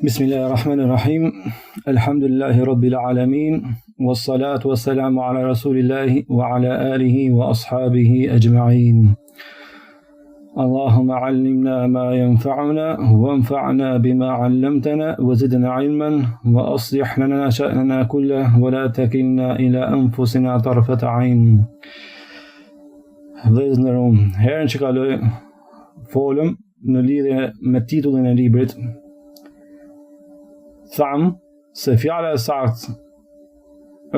Bismillahirrahmanirrahim. Alhamdulillahi rabbil alamin. Wassalatu wassalamu ala rasulillahi wa ala alihi wa ashabihi ajma'in. Allahumma allimna ma yanfa'una wanfa'na bima 'allamtana wa zidna 'ilman wa aslih lana sha'nana kullahu wa la takilna ila anfusina tarfata 'ain. Vëllezërin, herën që kaloi folëm në lidhje me titullin e librit. Tham se fjala e saktë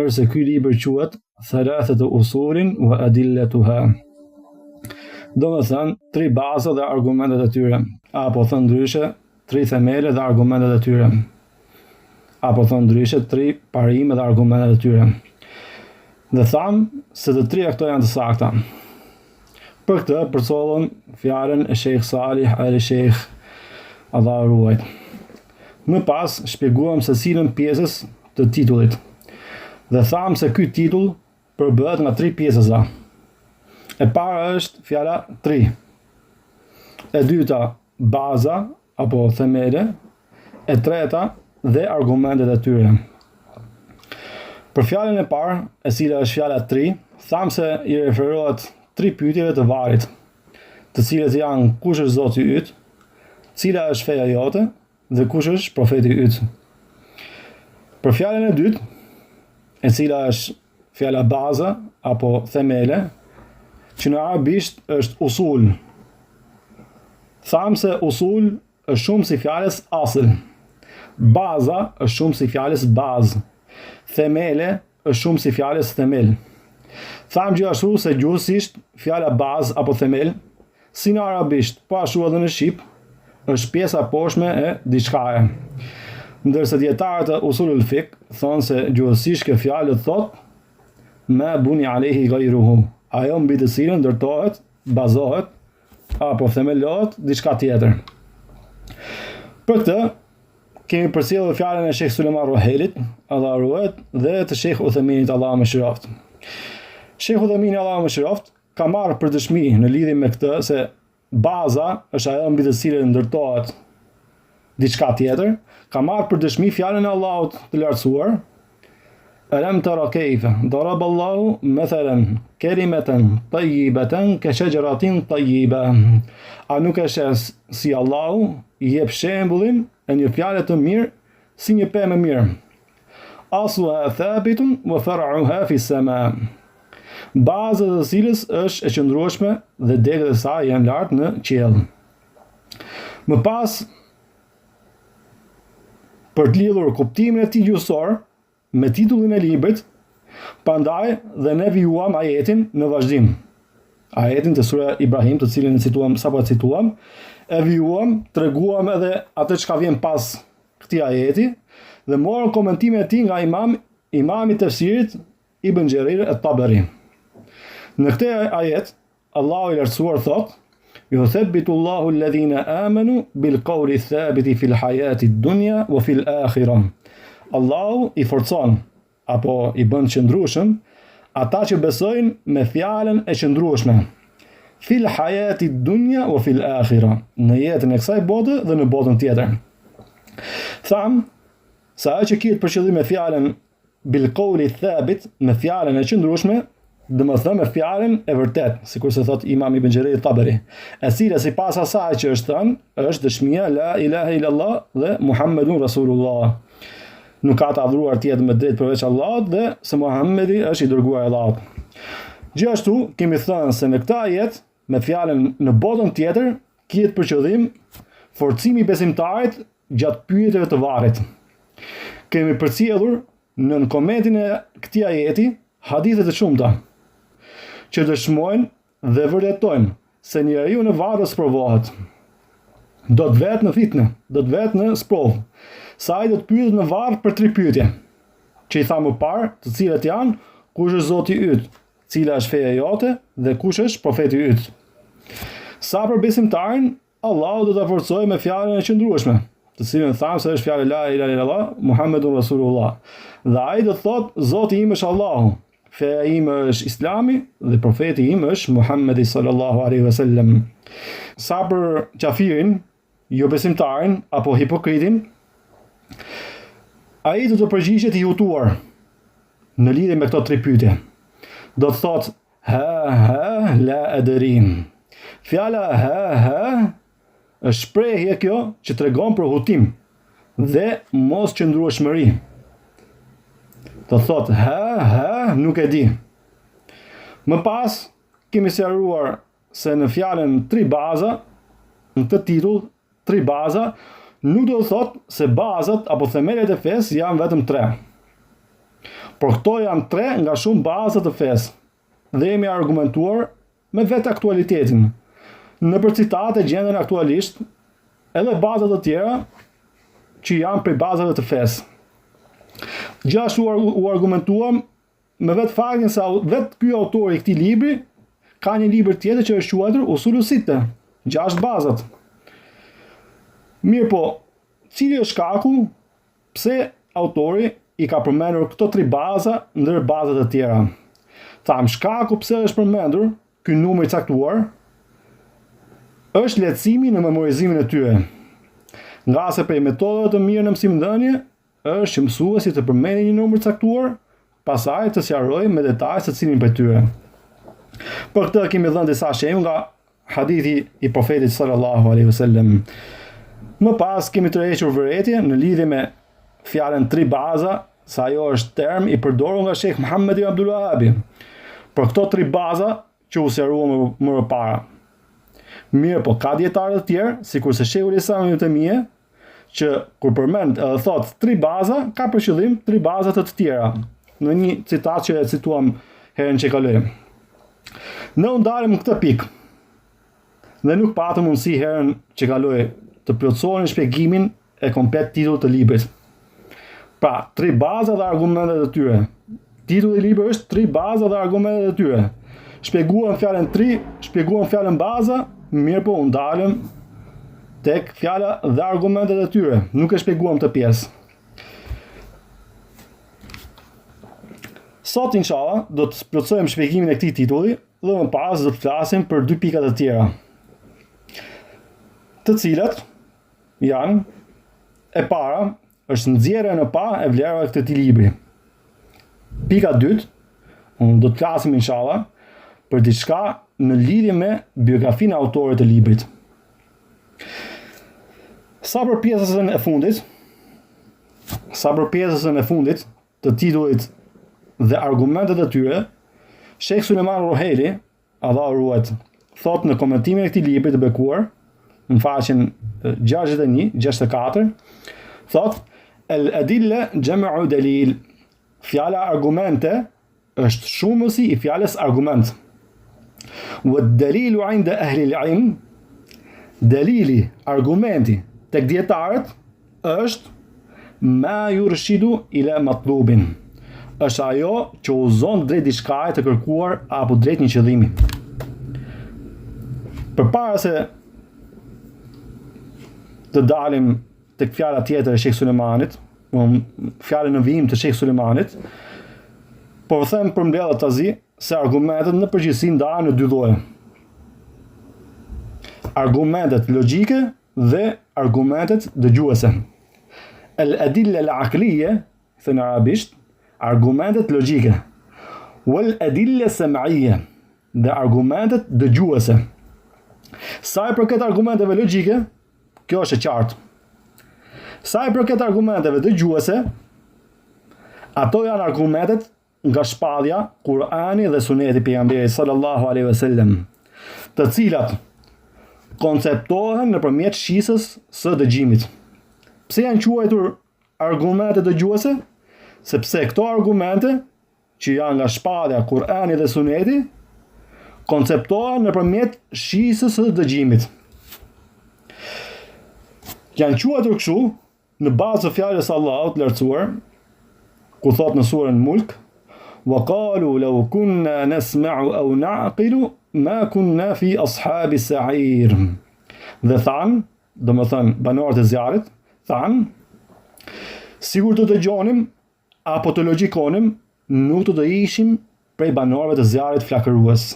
është se ky libër quhet Thalathatu Usulin wa Adillatuha. Do të thënë, 3 baza dhe argumentet e tyre, apo thënë ndryshe, 3 themele dhe argumentet e tyre, apo thënë ndryshe, 3 parime dhe argumentet e tyre. Dhe tham se të 3 këto janë të sakta. Për këtë përcollëm fjalën e Sheikh Salih al-Sheikh, Allahu ruajt. Më pas shpjeguam se cilën pjesës të titullit. Dhe thamë se ky titull përbëhet nga 3 pjesëza. E para është fjala 3. E dyta baza apo themele. E treta dhe argumentet e tyre. Për fjalën e parë, e cila është fjala 3, thamë se i referohet 3 pyetjeve të varit, të cilët janë kush është Zoti yt, cila është feja jote dhe kush është profeti yt. Për fjalën e dytë, e cila është fjala baza apo themele, që në arabisht është usul. Thamë se usul është shumë si fjalës asl. Baza është shumë si fjalës bazë. Themele është shumë si fjalës themel. Thamë gjithashtu se gjuhësisht fjala bazë apo themel, si në arabisht, po ashtu edhe në shqip, është pjesa poshtme e diçkaje. Ndërsa dietarët e usulul fiqh thonë se gjuhësisht kjo fjalë thot ma buni alayhi ghayruhu, ajo mbi të cilën ndërtohet, bazohet apo themelohet diçka tjetër. Për këtë kemi përcjellur fjalën e Sheikh Sulejman Rohelit, Allahu ruajt, dhe të Sheikh Uthayminit, Allahu mëshiroft. Sheikh Uthaymini, Allahu mëshiroft, ka marrë për dëshmi në lidhje me këtë se baza është ajo mbi të cilën ndërtohet diçka tjetër, ka marrë për dëshmi fjalën e Allahut të lartësuar: Alam tara kayfa daraba Allahu mathalan kalimatan tayyibatan ka shajaratin tayyiba. A nuk e sheh si Allahu i jep shembullin e një fjale të mirë si një pemë e mirë. Asluha thabitun wa far'uha fi as-sama. Baza e cilës është e qëndrueshme dhe degët e saj janë lart në qiell. Më pas, për të lidhur kuptimin e tij gjuhësor me titullin e librit, prandaj dhe ne vijuam ajetin në vazhdim. Ajetin të sura Ibrahim, të cilin e cituam sapo cituam, e vijuam, treguam edhe atë çka vjen pas këtij ajeti dhe morëm komentimin e tij nga imami tefsirit Ibn Jarir at-Tabari. Në këtë ajet, Allahu i lartësuar thot: "Yuthabbitu Allahu alladhina amanu bil qawli thabiti fil hayati ad-dunya wa fil akhirah." Allahu i forcon apo i bën qëndrueshëm ata që besojnë me fjalën e qëndrueshme. Fil hayati ad-dunya wa fil akhirah, në jetën e kësaj bote dhe në botën tjetër. Tham se ajo që kiet për qëllim me fjalën bil qawli thabit, me fjalën e qëndrueshme, dhe më thëmë e fjalën e vërtet, sikur se thot Imam Ibn Jarir at-Tabari, e cila sipas asaj që është thënë, është dëshmia la ilaha illallah dhe Muhammedun Rasulullah. Nuk ka të adhuruar tjetër me drejt përveç Allahut dhe se Muhammedi është i dërguar i Allahut. Gjithashtu kemi thënë se në këtë ajet, me fjalën në botën tjetër, kiet për qëllim forcimi i besimtarit gjatë pyetjeve të varrit. Kemi përcjellur në komentin e këtij ajeti hadithe të shumta që dëshmojnë dhe vërtetojnë se njeriu në varr provohet. Do të vetë në fitnë, do të vetë në sprovë. Sa ai do të pyetet në varr për 3 pyetje, që i tha më parë, të cilat janë: kush është Zoti yt, cila është feja jote dhe kush është profeti yt. Sa për besimtarin, Allahu do ta forcojë me fjalën e qëndrueshme, të cilën thamë se është fjala la ilaha illallah Muhammedun Rasulullah. Dhe ai do të thotë: Zoti im është Allahu, feja ime është Islami dhe profeti im është Muhammedi sallallahu alaihi wasallam. Sa për qafirin, jo besimtarin apo hipokritin, ai do të përgjigjet i hutuar në lidhje me këto 3 pyetje. Do të thotë ha la adrin. Fjala ha është shprehje kjo që tregon për hutim dhe mos qëndrueshmëri. Do të thotë ha nuk e di. Më pas kemi sqaruar se në fjalën 3 baza, në këtë titull 3 baza, nuk do të thotë se bazat apo themelet e fesë janë vetëm 3. Por këto janë 3 nga shumë bazat e fesë. Dhe jemi argumentuar me vetë aktualitetin. Në për citate gjenden aktualisht edhe bazat të tjera që janë prej bazave të fesë. Gjithashtu u argumentuam me vetë faktin se vetë ky autori i këtij libri ka një libër tjetër që është quajtur Usulu Sitte, 6 bazat. Mirë po, cili është shkaku pse autori i ka përmendur këto 3 baza ndër bazat e tjera? Tham, shkaku pse është përmendur ky numër i caktuar është lehtësimi në memorizimin e tyre. Nga se prej metodave të mirë në mësimdhënie është që mësuesi të përmendë një numër të caktuar, pastaj të sqarojë me detaj se cilin prej tyre. Për këtë kemi dhënë disa shembuj nga hadithi i profetit sallallahu alaihi wasallam. Më pas kemi tërhequr vërejtje në lidhje me fjalën 3 baza, sa ajo është term i përdorur nga Sheikh Muhammad ibn Abdul Wahhab. Për këto 3 baza që u sqaruam më parë. Mirë po, ka dietarë të tjerë, sikurse Sheikhul Islam Ibn Taymiyah, që kur përmend edhe thot 3 baza, ka për qëllim 3 baza të tjera. Në një citat që e cituam herën që kaloi. Ne u ndalëm në këtë pikë. Dhe nuk patëm mundësi herën që kaloi të plotësonin shpjegimin e komplet titullit të librit. Pra, 3 baza dhe argumentet e tyre. Titulli i librit është 3 baza dhe argumentet e tyre. Shpjeguam fjalën 3, shpjeguam fjalën baza, mirë po u ndalëm tek fjala dhe argumentet e tyre. Nuk e shpjeguam të pjesë. Sot, inshallah, do të plotësojmë shpjegimin e këtij titulli dhe më pas do të flasim për 2 pika të tjera. Të cilat janë e para është nxjerrja në pa e vlerave të këtij libri. Pika 2, do të flasim inshallah për diçka në lidhje me biografinë e autorit të librit. Sa për pjesën e fundit të titullit dhe argumentet e tyre, Sheikh Sulejman Ruhaili, Allahu ruajt, thot në komentimin e këtij libri të bekuar, në faqen 61-64, thot el-adilla jam'u dalil. Fjala argumente është shumësi i fjalës argument. Wad-dalilu 'inda ahli al-'ilm, dalili, argumenti tek dietarët është ma yurshidu ila matlubin. Është ajo që uzon drejt diçkaje të kërkuar apo drejt një qëllimi. Përpara se të dalim tek fjala tjetër e Sheikh Sulejmanit, fjalën në vijim të Sheikh Sulejmanit, po them përmbledh tazi se argumentet në përgjithësi ndahen në 2 lloje. Argumentet logjike dhe argumentet dëgjuese. El-adilla al-aqliyya, thënë arabisht, argumentet logjike. Wal-adilla sam'iyya, dhe argumentet dëgjuese. Sa i përket argumenteve logjike, kjo është e qartë. Sa i përket argumenteve dëgjuese, ato janë argumentet nga shpallja Kur'ani dhe Suneti pejgamberit sallallahu alaihi wasallam, të cilat konceptohen nëpërmjet shisës së dëgjimit. Pse janë quajtur argumente dëgjuese? Sepse këto argumente që janë nga shpallja Kur'ani dhe Suneti konceptohen nëpërmjet shisës së dëgjimit. Janë quajtur kështu në bazë të fjalës Allahut lartësuar, ku thot në surën Mulk, wa qalu law kunna nasma'u aw na'qilu ma kunna fi ashabi sa'ir. Dhe than, domethënë banorët e zjarrit, than, sigur të dëgjonim apo të logjikonim, nuk të ishim prej banorëve të zjarrit flakërues.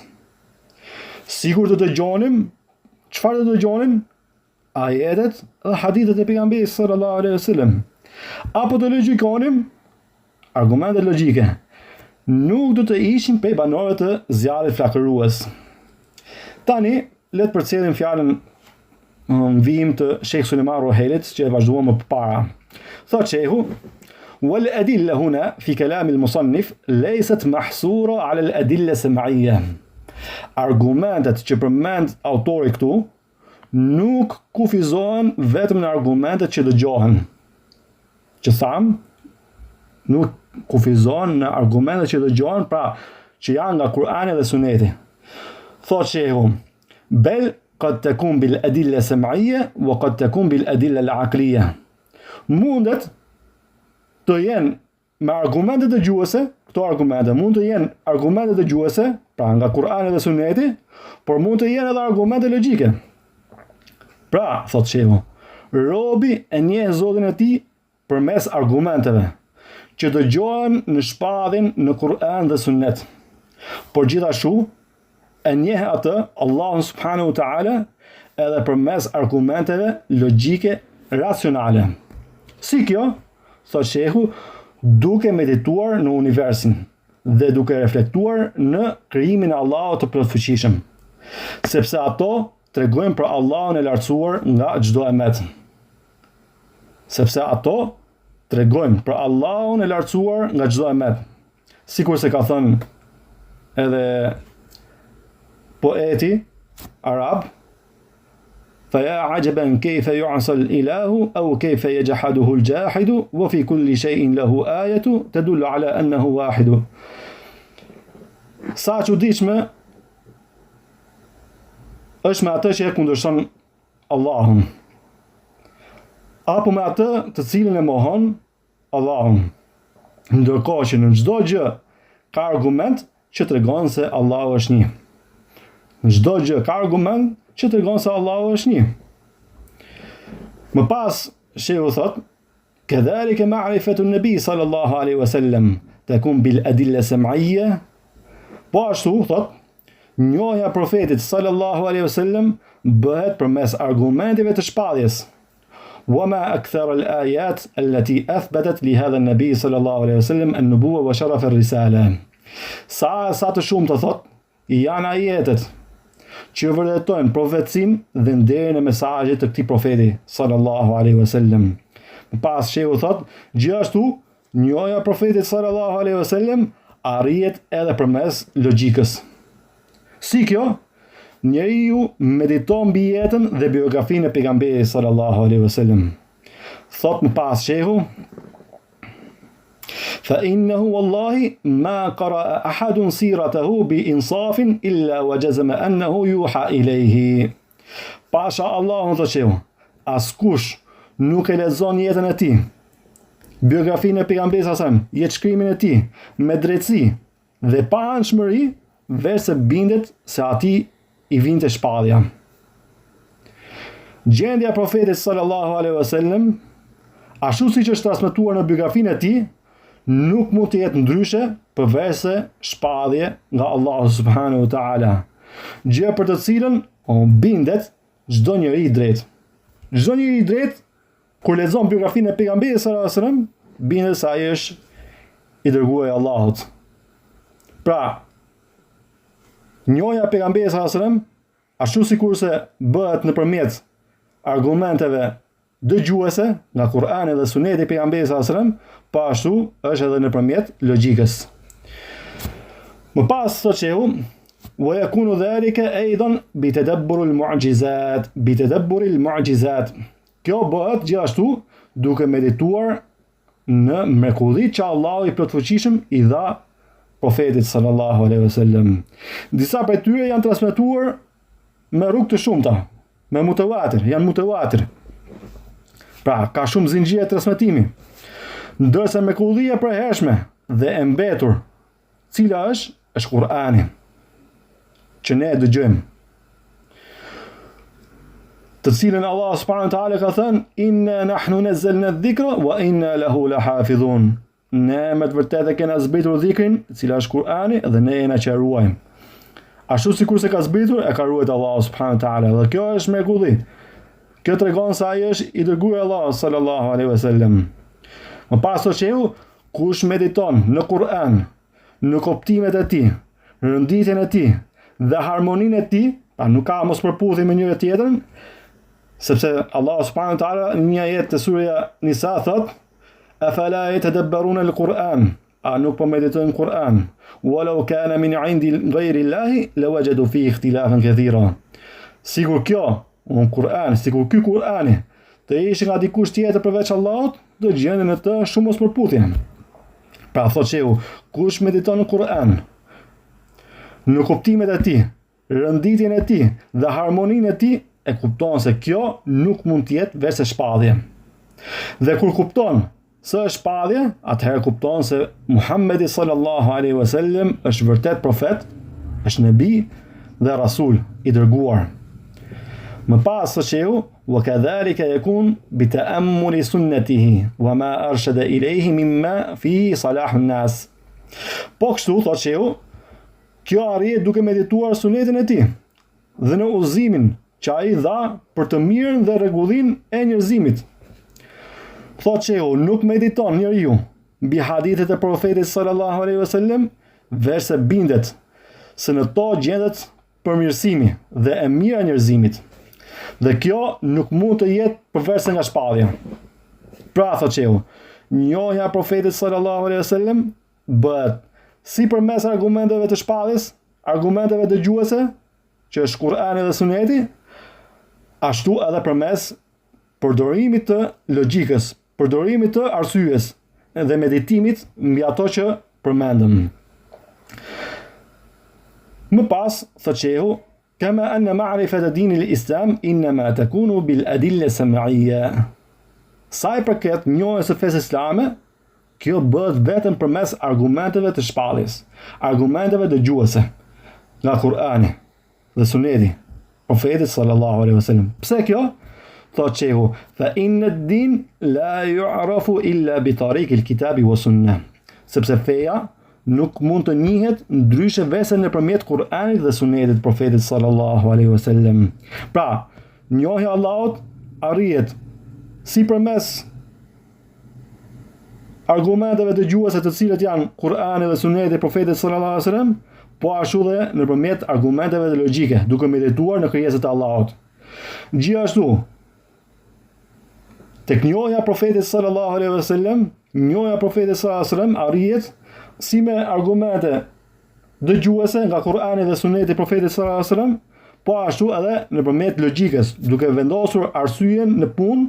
Sigur të dëgjonim, çfarë të dëgjonim? Ajetet dhe hadithet e pejgamberit sallallahu alaihi wasallam. Apo të logjikonim argumente logjike, nuk do të ishin prej banorëve të zjarrit flakërues. Tani, le të përcjellim fjalën në vijim të Sheikh Sulejman Rohelit, që e vazhduam më përpara. Thotë shehu: والأدلة هنا في كلام المصنف ليست محصورة على الأدلة السمعية. Argumentet që përmend autori këtu nuk kufizohen vetëm në argumentet që dëgjohen. Që tham, nuk kufizohen në argumentet që dëgjohen, pra që janë nga Kur'ani dhe Suneti. Thotë shehu: bel qad takun bil adilla sam'iyya wa qad takun bil adilla al-aqliyya. Mundet të jenë me argumente dëgjuese, këto argumente mund të jenë argumente dëgjuese, pra nga Kur'ani dhe Suneti, por mund të jenë edhe argumente logjike. Pra, thotë shehu, robi e njeh Zotin e tij përmes argumenteve që dëgjohen në shpadhin në Kur'an dhe Sunet. Por gjithashtu e njeh atë Allahun subhanahu wa taala edhe përmes argumenteve logjike racionale. Si kjo? Thotë shehu, duke medituar në universin dhe duke reflektuar në krijimin e Allahut të plotfuqishëm, sepse ato tregojnë për Allahun e lartësuar nga çdo emet. Sepse ato tregojnë për Allahun e lartësuar nga çdo emet. Sikur se ka thënë edhe poeti arab: فيا عجبا كيف يعصى الإله أو كيف يجحده الجاحد وفي كل شيء له آية تدل على أنه واحد. Sa çuditshme është me atë që e kundërshton Allahun, apo me atë të cilën e mohon Allahun, ndërkohë që në çdo gjë ka argument që tregon se Allahu është një. Në çdo gjë ka argument që tregon se Allahu është një. Më pas, shehu thot: "Kadhalika ma'rifatu an-nabi sallallahu alaihi wasallam takun bil adilla sam'iyya." Po ashtu thot, njohja profetit sallallahu alaihi wasallam bëhet përmes argumenteve të shpalljes. Wa ma akthar al-ayat allati athbatat li hadha an-nabi sallallahu alaihi wasallam an-nubuwwa wa sharaf ar-risala. Sa të shumta thot, janë ajetet që vërtetojnë profetësinë dhe nderin e mesazhit të këtij profeti sallallahu alaihi wasallam. Pas shehu thot, gjithashtu njohja profetit sallallahu alaihi wasallam arrihet edhe përmes logjikës. Si kjo? Njeriu mediton mbi jetën dhe biografinë e pejgamberit sallallahu alaihi wasallam. Thot më pas shehu: فإنه والله ما قرأ أحد سيرته بإنصاف إلا وجزم أنه يوحى إليه. Pasha Allahun thotë shehu, askush nuk e lexon jetën e tij, biografinë e pejgamberit sallallahu alaihi wasallam, jetëshkrimin e tij me drejtësi dhe pa anshmëri, veçse bindet se atij i vinte shpallja. Gjendja e profetit sallallahu alaihi wasallam, ashtu siç është transmetuar në biografinë e tij, nuk mund të jetë ndryshe përveçse shpallje nga Allahu subhanahu wa taala, gjë për të cilën bindet çdo njeri i drejtë. Çdo njeri i drejtë kur lexon biografinë e pejgamberit sallallahu alaihi wasallam, bindet se ai është i dërguar i Allahut. Pra, njohja e pejgamberit sallallahu alaihi wasallam, ashtu sikurse bëhet nëpërmjet argumenteve dëgjuese nga Kur'ani dhe Suneti i pejgamberit sallallahu alaihi wasallam, po ashtu është edhe nëpërmjet logjikës. Më pas thotë shehu: "Wa yakunu dhalika aidan bi tadabbur al-mu'jizat." Kjo bëhet gjithashtu duke medituar në mrekullitë që Allahu i plotfuqishëm i dha profetit sallallahu alaihi wasallam. Disa prej tyre janë transmetuar me rrugë të shumta, me mutawatir, janë mutawatir. Pra, ka shumë zinxhire transmetimi. Ndërsa mrekullia e përhershme dhe e mbetur, cila është Kur'ani, që ne e dëgjojmë, të cilën Allah subhanahu wa taala ka thënë: "Inna nahnu nazzalna adh-dhikra wa inna lahu lahafidhun." Ne me të vërtetë e kena zbritur dhikrin, e cila është Kur'ani, dhe ne jena që e ruajmë. Ashtu sikur se ka zbritur, e ka ruajtur Allah subhanahu wa taala. Dhe kjo është mrekulli. Kjo tregon se ai është i dërguar Allah sallallahu alaihi wasallam. Më pas thotë shehu, kush mediton në Kur'an, në kuptimet e tij, rënditjen e tij dhe harmoninë e tij, pa nuk ka mos përputhje me njëri tjetrën, sepse Allah subhanahu wa taala në një ajet të surja Nisa thotë: "Afala yatadabbaruna al-Qur'an", a nuk po meditojnë Kur'an, "walau kana min 'indi ghayri Allahi lawajadu fihi ikhtilafan kathira". Sigur kjo, Kur'an, sigur ky Kur'ani të ishte nga dikush tjetër përveç Allahut, do gjenden në të shumë mos përputhje. Pra thotë shehu, kush mediton në Kur'an, në kuptimet e tij, rënditjen e tij dhe harmoninë e tij, e kupton se kjo nuk mund të jetë veç shpallje. Dhe kur kupton se është shpallje, atëherë kupton se Muhamedi sallallahu alaihi wasallam është vërtet profet, është nebi dhe rasul i dërguar. Më pas së shehu, وَكَذَلِكَ يَكُونُ بِتَأَمُّلِ سُنَّتِهِ وَمَا أَرْشَدَ إِلَيْهِ مِمَّا فِيهِ صَلَاحُ النَّاسِ. Po kështu, thotë shehu, kjo arrihet duke medituar sunetin e tij dhe në udhëzimin që ai dha për të mirën dhe rregullinë e njerëzimit. Thotë shehu, nuk mediton njeriu mbi hadithet e profetit sallallahu alaihi wasallam verse bindet se në to gjendet përmirësimi dhe e mira e njerëzimit. Dhe kjo nuk mund të jetë përveç nga shpallja. Pra thotë shehu, njohja e profetit sallallahu alaihi wasallam bëhet si përmes argumenteve të shpalljes, argumenteve dëgjuese, që është Kur'ani dhe Suneti, ashtu edhe përmes përdorimit të logjikës, përdorimit të arsyes dhe meditimit mbi ato që përmendëm. Më pas thotë shehu, kama anna ma'rifata dini l-Islam innama takunu bil adilla sam'iyya. Sa i përket njohjes së fesë islame, kjo bëhet vetëm përmes argumenteve të shpalljes, argumenteve dëgjuese nga Kur'ani dhe Suneti, profetit sallallahu alaihi wasallam. Pse kjo? Thotë shehu, fa inna ad-din la yu'rafu illa bi tariq al-kitabi wa sunnah. Sepse feja nuk mund të njihet ndryshe veçse nëpërmjet Kur'anit dhe Sunetit profetit sallallahu alaihi wasallam. Pra, njohja e Allahut arrihet si përmes argumenteve dëgjuese të cilët janë Kur'ani dhe Suneti profetit sallallahu alaihi wasallam, po ashtu dhe nëpërmjet argumenteve të logjike, duke medituar në krijesat e Allahut. Gjithashtu, tek njohja e profetit sallallahu alaihi wasallam, njohja e profetit sallallahu alaihi wasallam arrihet si me argumente dëgjuese nga Kur'ani dhe Suneti profetit sallallahu alaihi wasallam, po ashtu edhe nëpërmjet logjikës, duke vendosur arsyeën në punë,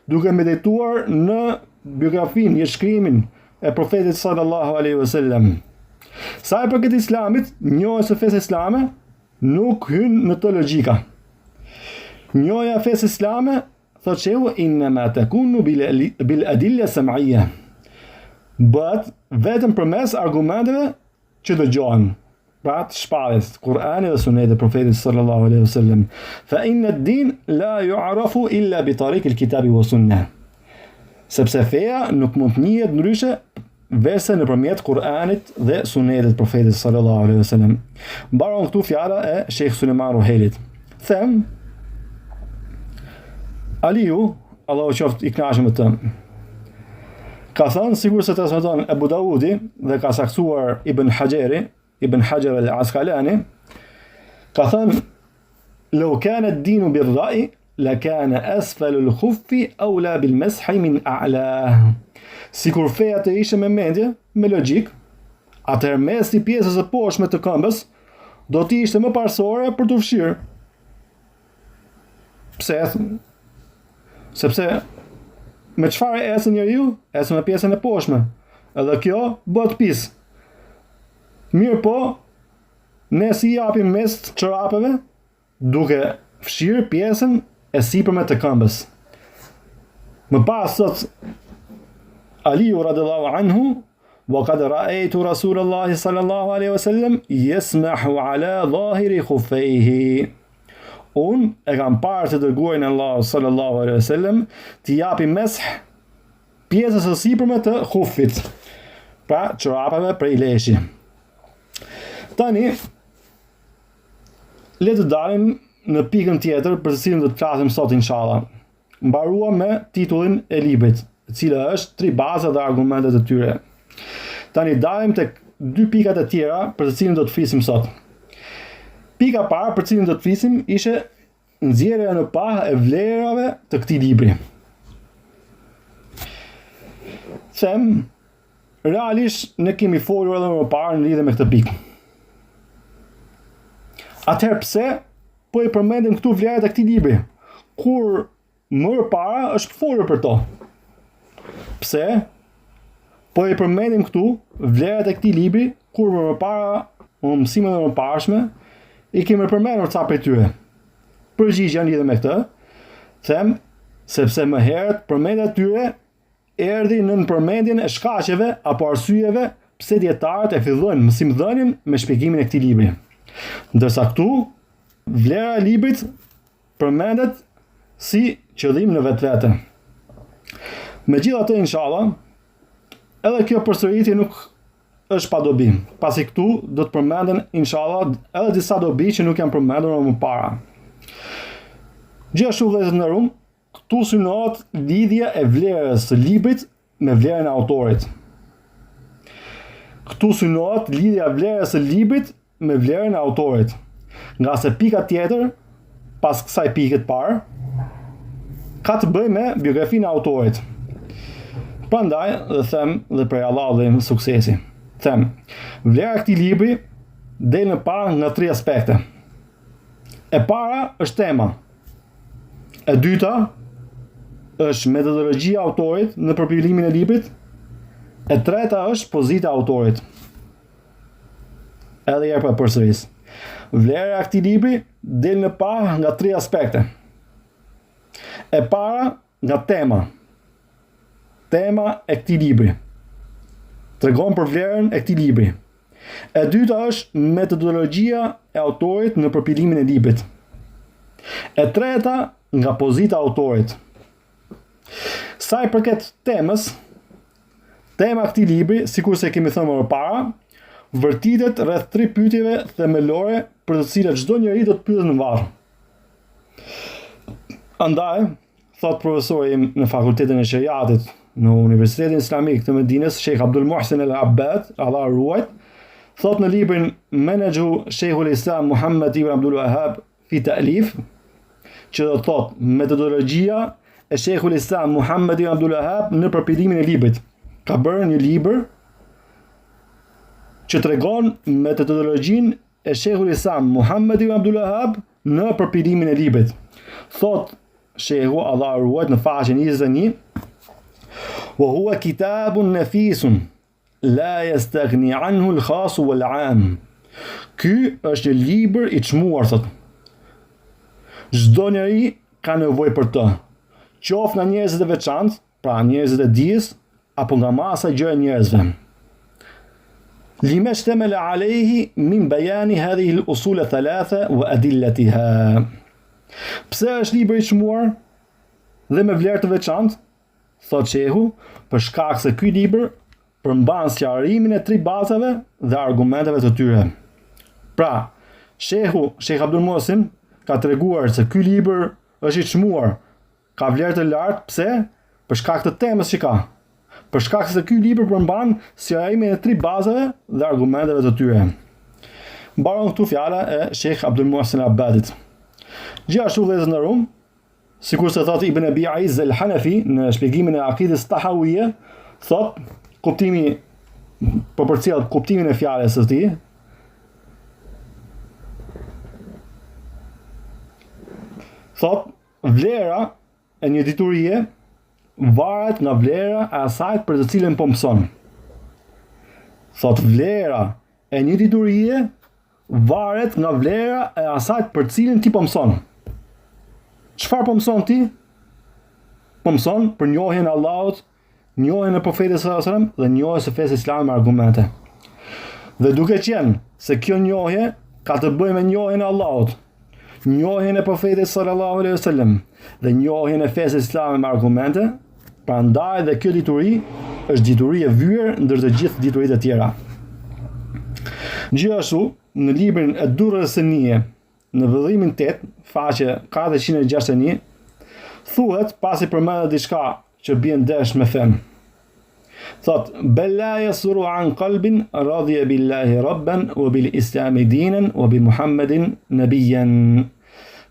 duke medituar në biografinë, në shkrimin e profetit sallallahu alaihi wasallam. Sa i përket Islamit, njohja e fesë islame nuk hyn në të logjika. Njohja e fesë islame, thotë shehu, innama takunu bil adilla sam'iyya. Bëhet vetëm përmes argumenteve që dëgjohen, pra të shpalljes, Kur'ani dhe Suneti profetit sallallahu alaihi wasallam. Fa inna ad-din la yu'rafu illa bi tariq al-kitabi wa sunnah. Sepse feja nuk mund të njihet ndryshe veçse nëpërmjet Kur'anit dhe Sunetit profetit sallallahu alaihi wasallam. Mbaron këtu fjala e Sheikh Sulejman Ruhelit. Them Aliu, Allahu qoftë i kënaqur me të, ka thënë, sigur se transmeton Abu Daudi dhe ka saktuar Ibn Hajar al-Asqalani, ka thënë, "Law kana ad-dinu bir-ra'yi, la kana asfalu al-khuffi awla bil-mashi min a'la." Sikur feja të ishte me mendje, me logjik, atëherë mesi i pjesës së poshtme të këmbës do të ishte më parsore për të fshirë. Pse? Sepse me çfarë ecën njeriu? Ecën me pjesën e poshtme. Edhe kjo bëhet pis. Mirë po, ne si japim mes çorapeve duke fshirë pjesën e sipërme të këmbës. Më pas thot Aliu radhiyallahu anhu, wa qad ra'aytu Rasulullahi sallallahu alaihi wasallam yasmahu ala dhahiri khuffayhi. Unë e kam parë të dërguarin e Allahut sallallahu alaihi wasallam të japi mesh pjesës së sipërme të khufit, pra çorapave prej leshi. Tani le të dalim në pikën tjetër për të cilën do të flasim sot inshallah. Mbaruam me titullin e librit e cila është 3 baza dhe argumentet e tyre. Tani dalim tek 2 pikat e tjera për të cilin do të flisim sot. Pika parë për cilin do të flisim ishe nxjerrja në pah e vlerave të këtij libri. Them, realisht ne kemi folur edhe më parë në lidhje me këtë pikë. Atëherë pse po i përmendim këtu vlerat e këtij libri, kur më parë është folur për to? Pse po i përmendim këtu vlerat e këtij libri, kur më parë, në mësimet e mëparshme, i kemi përmendur ca prej tyre? Përgjigjja lidhe me këtë, them, sepse më herët përmendja e tyre erdhi në përmendjen e shkaqeve apo arsyeve pse dietarët e fillojnë mësimdhënien me shpjegimin e këtij libri. Ndërsa këtu vlera e librit përmendet si qëllim në vetvete. Megjithatë, inshallah, edhe kjo përsëritje nuk është pa dobi, pasi këtu do të përmenden inshallah edhe disa dobi që nuk janë përmendur më parë. Gjithashtu vëllezër të nderuar, këtu synohet lidhja e vlerës së librit me vlerën e autorit. Këtu synohet lidhja e vlerës së librit me vlerën e autorit. Nga se pika tjetër, pas kësaj pike të parë, ka të bëjë me biografinë e autorit. Prandaj, dhe them, dhe prej Allahut dhe suksesi. Them, vlera e këtij libri del në parë nga 3 aspekte. E para është tema. E dyta është metodologjia e autorit në përpiblimin e librit. E treta është pozita e autorit. Edhe herë për përsëris. Vlera e këtij libri del në parë nga 3 aspekte. E para nga tema. Tema e këtij libri tregon për vlerën e këtij libri. E dyta është metodologjia e autorit në përpiblimin e librit. E treta nga pozita e autorit. Sa i përket temës, tema e këtij libri, sikur se kemi thënë më parë, vërtitet rreth 3 pyetjeve themelore për të cilat çdo njeri do të pyetet në varr. Andaj, thot profesori im në Fakultetin e Shariatit në Universitetin Islamik të Medinës, Sheikh Abdul Muhsin al-Abbad, Allah ruajt, thot në librin Menexhu Sheikhul Islam Muhammad ibn Abdul Wahhab fi ta'lif, që do thot metodologjia e Sheikhul Islam Muhammad ibn Abdul Wahhab në përpiblimin e librit. Ka bërë një libër që tregon metodologjinë e Sheikhul Islam Muhammad ibn Abdul Wahhab në përpiblimin e librit. Thot Sheikhu, Allah ruajt, në faqen 21, wa huwa kitabun nafisun la yastaghni anhu al-khas wal-'am. Ky është një libër i çmuar, thot. Çdo njeri ka nevojë për të, qoftë nga njerëzit e veçantë, pra njerëzit e dijes, apo nga masa e gjerë e njerëzve. Lima shtamala alayhi min bayani hadhihi al-usul thalatha wa adillatiha. Pse është libër i çmuar dhe me vlerë të veçantë? Thot Shehu, për shkak se ky libër përmban sqarimin e 3 bazave dhe argumenteve të tyre. Pra, Sheikh Abdul Muhsin ka treguar se ky libër është i çmuar, ka vlerë të lartë, pse? Për shkak të temës që ka. Për shkak se ky libër përmban sqarimin e 3 bazave dhe argumenteve të tyre. Mbaron këtu fjala e Sheikh Abdul Muhsin al-Abbadit. Gjithashtu vëllezër të nderuar, sikur se thot Ibn Abi Izz al-Hanafi në shpjegimin e Aqidës Tahawiyye, thot kuptimi përcjell kuptimin e fjalës së tij. Thot vlera e një diturie varet nga vlera e asaj për të cilën po mëson. Thot vlera e një diturie varet nga vlera e asaj për cilën ti po mëson. Çfarë po mëson ti? Po mëson për njohjen e Allahut, njohjen e Profetit sallallahu alajhi wasallam dhe njohjen e fesë islame me argumente. Dhe duke qenë se kjo njohje ka të bëjë me njohjen e Allahut, njohjen e Profetit sallallahu alajhi wasallam dhe njohjen e fesë islame me argumente, prandaj dhe kjo dituri është dituri e vyer ndër të gjithë dituritë e tjera. Gjithashtu, në librin e Durrës së Nije, në vëllimin 8, faqe 461, thuhet, pasi përmendet diçka që bien desh me fen. Thot, bella yasuru an qalbin radiya billahi rabban wa bil islami dinan wa bi Muhammedin nabiyan.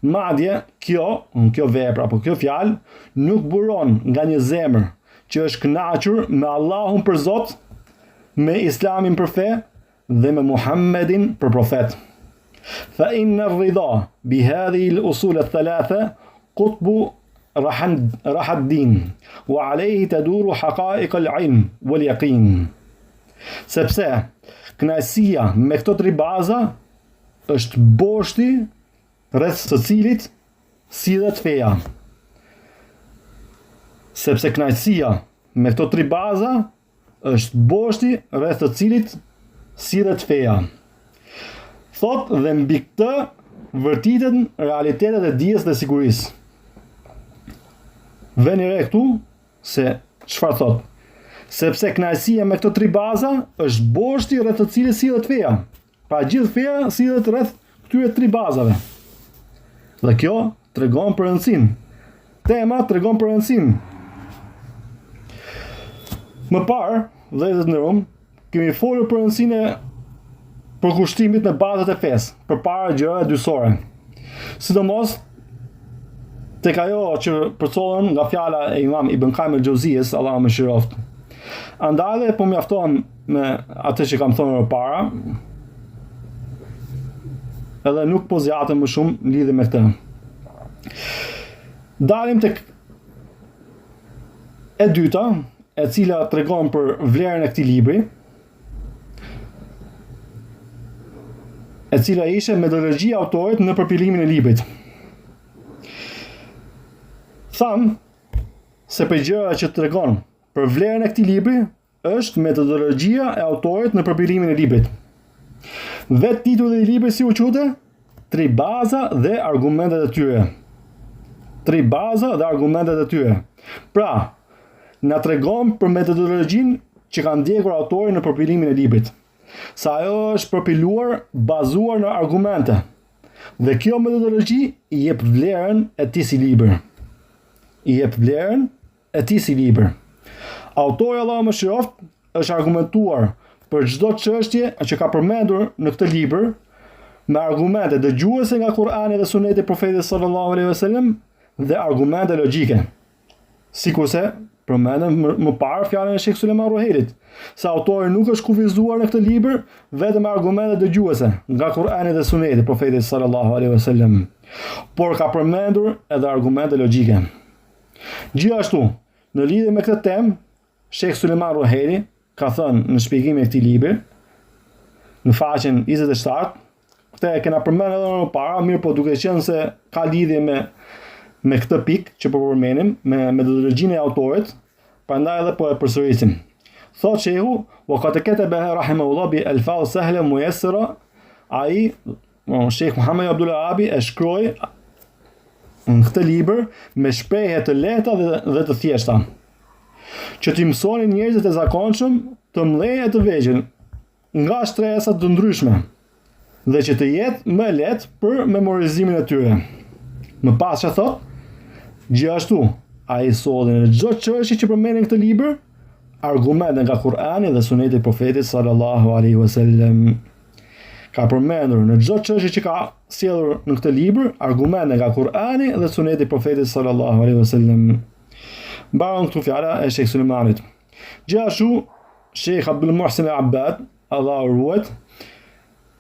Madje kjo vepër apo kjo fjalë nuk buron nga një zemër që është kënaqur me Allahun për Zot, me Islamin për fe dhe me Muhammedin për profet. Fa inna ar-ridha bi hadhihi al-usul ath-thalatha qutbu raha ad-din wa alayhi taduru haqa'iq al-ilm wal-yaqin. Sepse kënaqësia me këto tri baza është boshti rreth së cilit sillet feja. Sepse kënaqësia me këto tri baza është boshti rreth të cilit sillet feja. Thot dhe mbi këtë vërtiten realitetet e dijes dhe sigurisë. Veni re këtu se çfarë thot? Sepse kënaqësia me këto tri baza është boshti rreth të cilit sillet feja. Pra gjithë feja sillet rreth këtyre tri bazave. Dhe kjo tregon për rëndësinë. Tema tregon për rëndësinë. Më parë, vëllezër të nderuar, kemi folur për rëndësinë e përkushtimit në bazat e fesë, përpara gjërave dyshore. Sidomos tek ajo që përcollen nga fjala e Imam Ibn Qayyim al-Jauziyes, Allahu më shëroft. Andale po mjaftohem me atë që kam thonë më para. Edhe nuk po zjatem më shumë lidhe me këtë. Dalim tek e dyta, e cila tregon për vlerën e këtij libri, e cila ishte metodologjia e autorit në përpilimin e librit. Tham se për gjëra që tregon për vlerën e këtij libri është metodologjia e autorit në përpilimin e librit. Vetë titulli i librit si u quhet? Tri baza dhe argumentet e tyre. Tri baza dhe argumentet e tyre. Pra, na tregon për metodologjinë që ka ndjekur autori në përpilimin e librit. Sa ajo është përpiluar bazuar në argumente. Dhe kjo metodologji i jep vlerën e tij si libër. I jep vlerën e tij si libër. Autori, Allahu më shëroft, është argumentuar për çdo çështje që ka përmendur në këtë libër me argumente dëgjuese nga Kur'ani dhe Suneti i Profetit sallallahu alaihi wasallam dhe argumente logjike. Sikurse përmendëm më parë fjalën e Sheikh Sulejman Ruhailit, se autori nuk është kufizuar në këtë libër vetëm me argumente dëgjuese nga Kur'ani dhe Suneti i Profetit sallallahu alaihi wasallam, por ka përmendur edhe argumente logjike. Gjithashtu, në lidhje me këtë temë, Sheikh Sulejman Ruhaili ka thënë në shpjegimin e këtij libri, në faqen 27, këtë e kena përmendur edhe më para, mirë po duke qenë se ka lidhje me këtë pikë që po përmenim, me metodologjinë e autorit, prandaj edhe po e përsërisim. Thot shehu, wa qad kataba rahimahullah bi alfaz sahla muyassara, ai Sheikh Muhammad Abdul Wahhabi e shkroi në këtë libër me shprehje të lehta dhe të thjeshta, që t'i mësonin njerëzit e zakonshëm të mëdhenj e të vegjël nga shtresa të ndryshme dhe që të jetë më lehtë për memorizimin e tyre. Më pas që thot, gjithashtu, ai solli në çdo çështje që përmenden këtë libër argumente nga Kur'ani dhe Suneti i Profetit sallallahu alaihi wasallam. Ka përmendur në çdo çështje që ka sjellur në këtë libër argumente nga Kur'ani dhe Suneti i Profetit sallallahu alaihi wasallam. Mbaron këtu fjala e Sheikh Sulejmanit. Gjithashtu, Sheikh Abdul Muhsin al-Abbad, Allahu ruajt,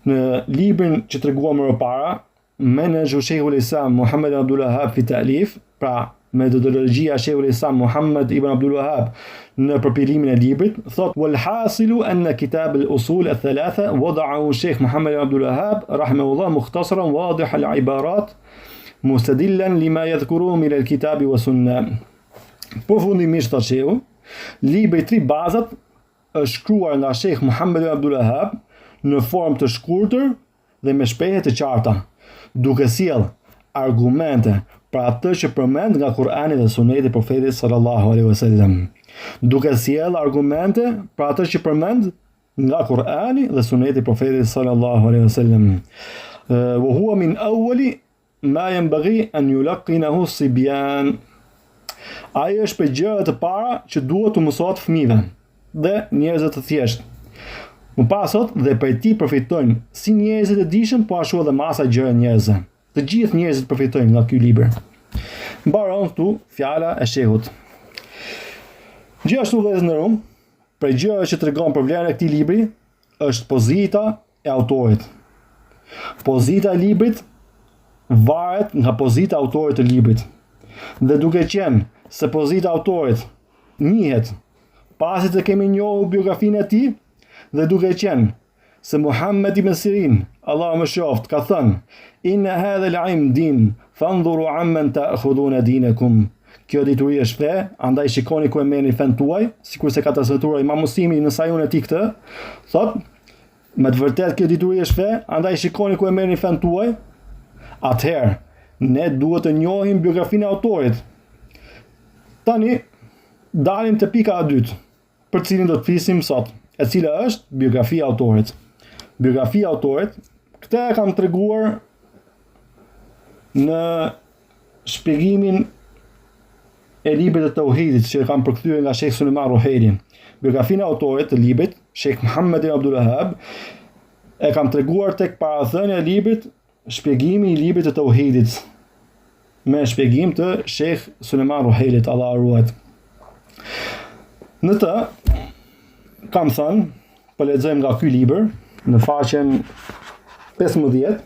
në librin që treguam më parë, Menhaju Sheikhul Islam Muhammad Abdul Wahhab fi ta'lif, pra metodologjia e Sheikhul Islam Muhammad ibn Abdul Wahhab në përpilimin e librit, thot wal hasilu anna kitab al-usul al-thalatha wada'ahu Sheikh Muhammad ibn Abdul Wahhab rahimahullah mukhtasaran wadih al-ibarat mustadillan lima yadhkuruhu min al-kitab wa sunnah. Përfundimisht thot shehu, libri Tri Bazat është shkruar nga Sheikh Muhammad ibn Abdul Wahhab në formë të shkurtër dhe me shprehje të qarta, duke sjell argumente për atë që përmend nga Kur'ani dhe Suneti i Profetit sallallahu alaihi wasallam. Duke sjell argumente për atë që përmend nga Kur'ani dhe Suneti i Profetit sallallahu alaihi wasallam. Wa huwa min awwali ma yanbaghi an yulqinahu as-sibyan. Ai është për gjërat e para që duhet të mësohet fëmijëve dhe njerëzve të thjeshtë. Më pas thot, dhe prej tij përfitojnë si njerëzit e dijshëm, po ashtu edhe masa gjëra njerëzve. Të gjithë njerëzit përfitojnë nga ky libër. Mbaron këtu fjala e shehut. Gjithashtu vëllezër nderuam, për gjëra që tregon për vlerën e këtij libri është pozita e autorit. Pozita e librit varet nga pozita e autorit të librit. Dhe duke qenë se pozita e autorit njihet pasi të kemi njohur biografinë e tij, dhe duke qenë se Muhammed ibn Sirin, Allahu më shoft, ka thënë: "Inna hadha al-ilm din, fanzuru amman ta'khuduna dinakum." Kjo dituri është fe, andaj shikoni ku e merrni fen tuaj, sikur se ka transmetuar Imam Muslimi në Sahihun e tij këtë, thotë, me të vërtetë kjo dituri është fe, andaj shikoni ku e merrni fen tuaj. Atëherë, ne duhet të njohim biografinë e autorit. Tani dalim te pika e dytë, për cilin do të flisim sot, e cila është biografia e autorit. Biografia e autorit, këtë e kam treguar në shpjegimin e librit të Tauhidit që e kam përkthyer nga Sheikh Sulejman Ruhaili. Biografinë e autorit të librit, Sheikh Muhammad ibn Abdul Wahhab, e kam treguar tek parathënia e librit Shpjegimi i librit të Tauhidit, me shpjegim të Sheikh Sulejman Ruhailit, Allah ruajt. Në të kam thënë, po lexojmë nga ky libër në faqen 15.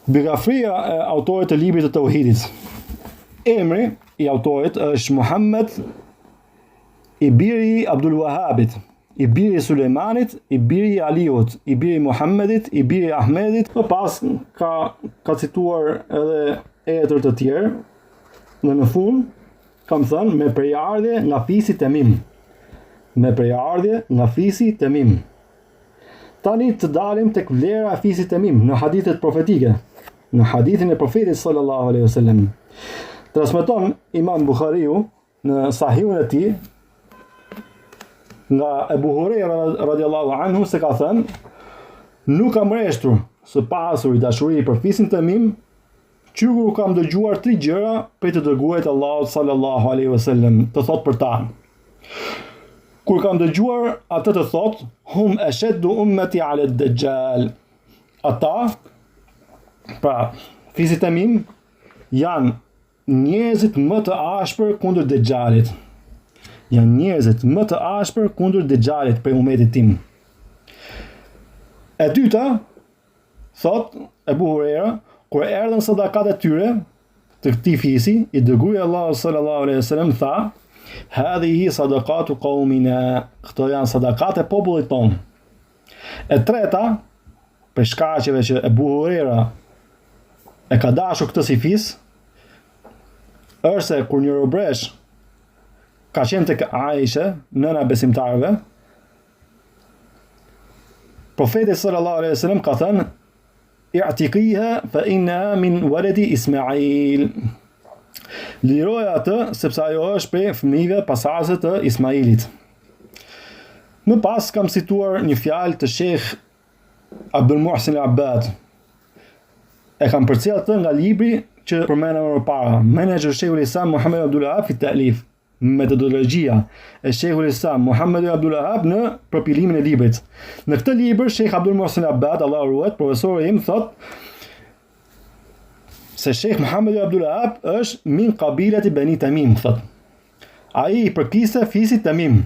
Biografia e autorit të librit të Tauhidit. Emri i autorit është Muhammed i biri Abdul Wahhabit, i biri Sulejmanit, i biri Aliut, i biri Muhammedit, i biri Ahmedit. Më pas ka cituar edhe emër të tjerë. Dhe në fund kam thënë me prejardhje nga fisi Temim. Me prejardhje nga fisi Temim. Tani të dalim tek vlera e fisit Temim në hadithet profetike, në hadithin e profetit sallallahu alaihi wasallam. Transmeton Imam Buhariu në Sahihun e tij nga Ebu Huraira radiallahu anhu se ka thënë: "Nuk kam rreshtur së pasuri dashuri për fisin Temim, qykur kam dëgjuar 3 gjëra prej të dërguarit Allahut sallallahu alaihi wasallam të thot për ta. Kur kam dëgjuar atë të thot, hum ashaddu ummati ala ad-dajjal." Ata, pra, fisit Temim janë njerëzit më të ashpër kundër Dejjalit. Janë njerëzit më të ashpër kundër Dejjalit për umetit tim. E dyta, thot Ebu Huraira, kur erdhën sadakat e tyre të këtij fisi, i dërguari Allahu sallallahu alaihi wasallam tha: "Hadhihi sadaqatu qaumina." Këto janë sadakat e popullit ton. E treta, për shkaqeve që Ebu Huraira e ka dashur këtë si fis, është se kur një robresh ka qenë tek Aisha, nëna e besimtarëve, profeti sallallahu alaihi wasallam ka thënë: "I'tiqiha fa innaha min waladi Ismail." Liroja atë sepse ajo është prej fëmijëve pasardhësve të Ismailit. Më pas kam cituar një fjalë të Sheikh Abdul Muhsin al-Abbad. E kam përcjellë atë nga libri që përmendëm më parë, Menhaj Sheikhul Islam Muhammad Abdul Wahhab fi ta'lif, metodologjia e Sheikhul Islam Muhammad Abdul Wahhab në përpilimin e librit. Në këtë libër Sheikh Abdul Muhsin al-Abbad, Allahu ruajt, profesori im, thot se Sheikh Muhammad Abdul Wahhab është min qabilati Bani Tamim, thot. Ai i përkiste fisit Tamim,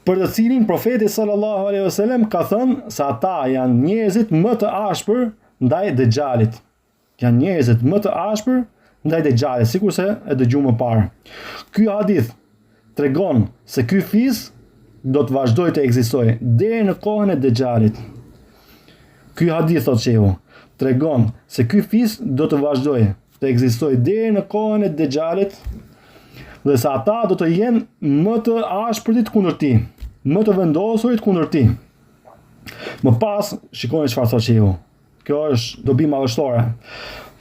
për të cilin profeti sallallahu alaihi wasallam ka thënë se ata janë njerëzit më të ashpër ndaj Dejjalit. Janë njerëzit më të ashpër ndaj Dejjalit, sikurse e dëgjuam më parë. Ky hadith tregon se ky fis do të vazhdojë të ekzistojë deri në kohën e Dejjalit. Ky hadith, thotë shehu, tregon se ky fis do të vazhdojë të ekzistojë deri në kohën e Dejjalit, dhe se ata do të jenë më të ashpërit kundër tij, më të vendosurit kundër tij. Më pas, shikoni çfarë thotë shehu. Kjo është dobi madhështore.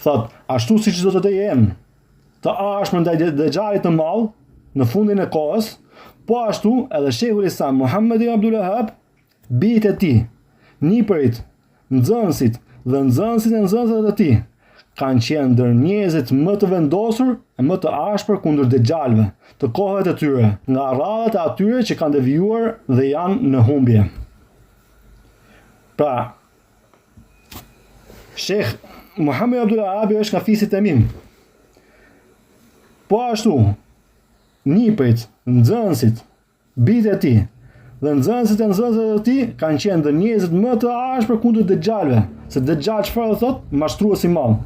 Thot, ashtu siç do të jenë të ashpër ndaj Dejjalit të madh në fundin e kohës, po ashtu edhe Sheikhul Islam Muhammad ibn Abdul Wahhab, bijtë e tij, nipërit, nxënësit dhe nxënësit e nxënësve të tij, kanë qenë ndër njerëzit më të vendosur e më të ashpër kundër dexhalëve të kohëve të tyre, nga radhat e atyre që kanë devijuar dhe janë në humbje. Pra, Sheikh Muhammed Abdul Wahhabi është nga fisit e Tamim. Po ashtu, nipërit, nxënësit, bijtë e tij dhe nxënësit e nxënësve të tij kanë qenë ndër njerëzit më të ashpër kundër dexhalëve, se dexhal çfarë thot? Mashtrues i madh.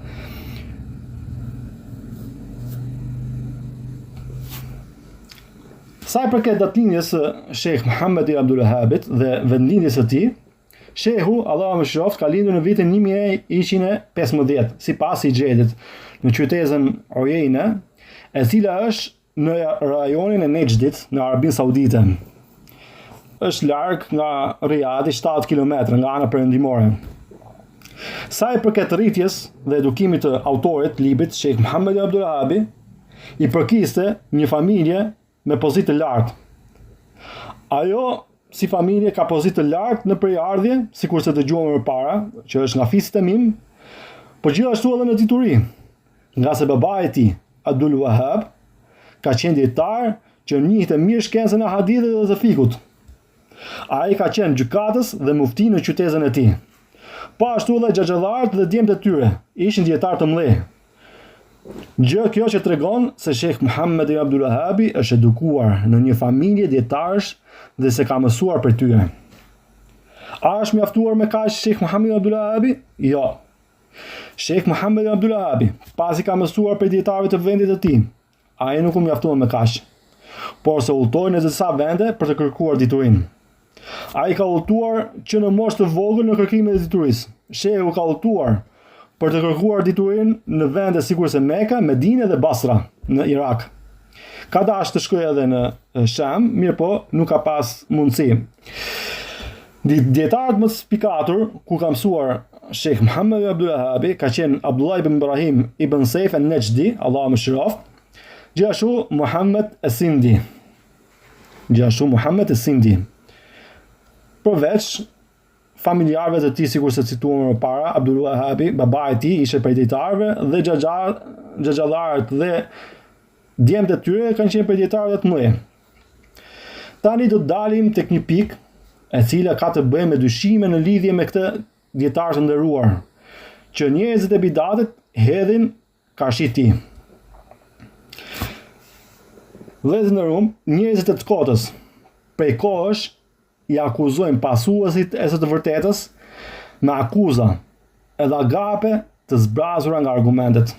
Sa i përket datëlindjes së Sheikh Muhammed Abdul Wahhabit dhe vendlindjes së tij, Shehu, Allahu më shëroft, ka lindur në vitin 1115, sipas Hijretit, në qytetin Ujejna, e cila është në rajonin e Nejdit, në Arabinë Saudite. Është larg nga Riyadhi 7 km nga ana perëndimore. Sa i përket rritjes dhe edukimit të autorit të librit, Sheikh Muhammed Abdul Wahhabi i përkiste një familje me pozitë të lartë. Ajo si familje ka pozitë të lartë në përardhje, sikur se dëgjuam më parë, që është nga fisit e Tamim, por gjithashtu edhe në dituri, nga se babai i tij, Abdul Wahhab, ka qenë dietar që njihte mirë shkencën e hadithit dhe të fikut. Ai ka qenë gjykatës dhe mufti në qytetin e tij. Po ashtu edhe xhaxhallarët dhe djemtë e tyre ishin dietar të mëdhenj. Gjë kjo që tregon se Sheikh Muhammed Abdul Wahhabi është edukuar në një familje dietarësh dhe se ka mësuar për tyre. A është mjaftuar me kaq Sheikh Muhammed Abdul Wahhabi? Jo. Sheikh Muhammed Abdul Wahhabi, pasi ka mësuar për dietarëve të vendit të tij, ai nuk u mjaftuar me kaq, por se udhtoi në disa vende për të kërkuar diturinë. Ai ka udhtuar që në moshë të vogël në kërkimin e diturisë. Shehu ka udhtuar për të kërkuar diturinë në vende sikur se Mekka, Medinë dhe Basra në Irak. Ka dashur të shkojë edhe në Sham, mirë po nuk ka pas mundësi. Dietarët më të spikatur ku ka mësuar Sheikh Muhammed Abdul Wahhabi ka qenë Abdullah ibn Ibrahim ibn Saif al-Najdi, Allahu më shëroft, gjithashtu Muhammed as-Sindi. Përveç familjarëve të tij, sikur se cituam më para, Abdul Wahhabi, babai i tij ishte prej dietarëve dhe xhaxhallarët dhe djemtë e tyre kanë qenë prej dietarëve të mëdhenj. Tani do të dalim tek një pikë e cila ka të bëjë me dyshime në lidhje me këtë dietar të nderuar, që njerëzit e bidatit hedhin karshi tij. Vëllezër nderuam, njerëzit e të kotës prej kohësh i akuzojnë pasuesit e së të vërtetës me akuza edhe agape të zbrazura nga argumentet.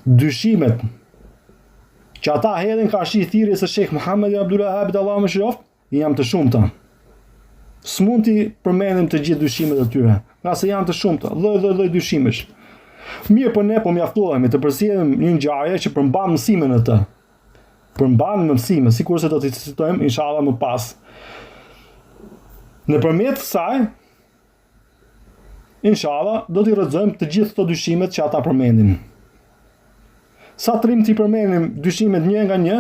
Dyshimet që ata hedhin karshi thirrjes së Sheikh Muhammed Abdul Wahhabi, Allahu më shëroft, janë të shumta. S'mund t'i përmendim të gjithë dyshimet e tyre, nga se janë të shumta, lloj dyshimesh. Mirë, po ne po mjaftohemi të përsëritim një ngjarje që përmban mësime në të. Përmban mësime, sikur se do t'i citojmë inshallah më pas. Nëpërmjet kësaj, inshallah, do t'i rrëzojmë të gjithë këto dyshimet që ata përmendin. Sa trim t'i përmendim dyshimet një nga një,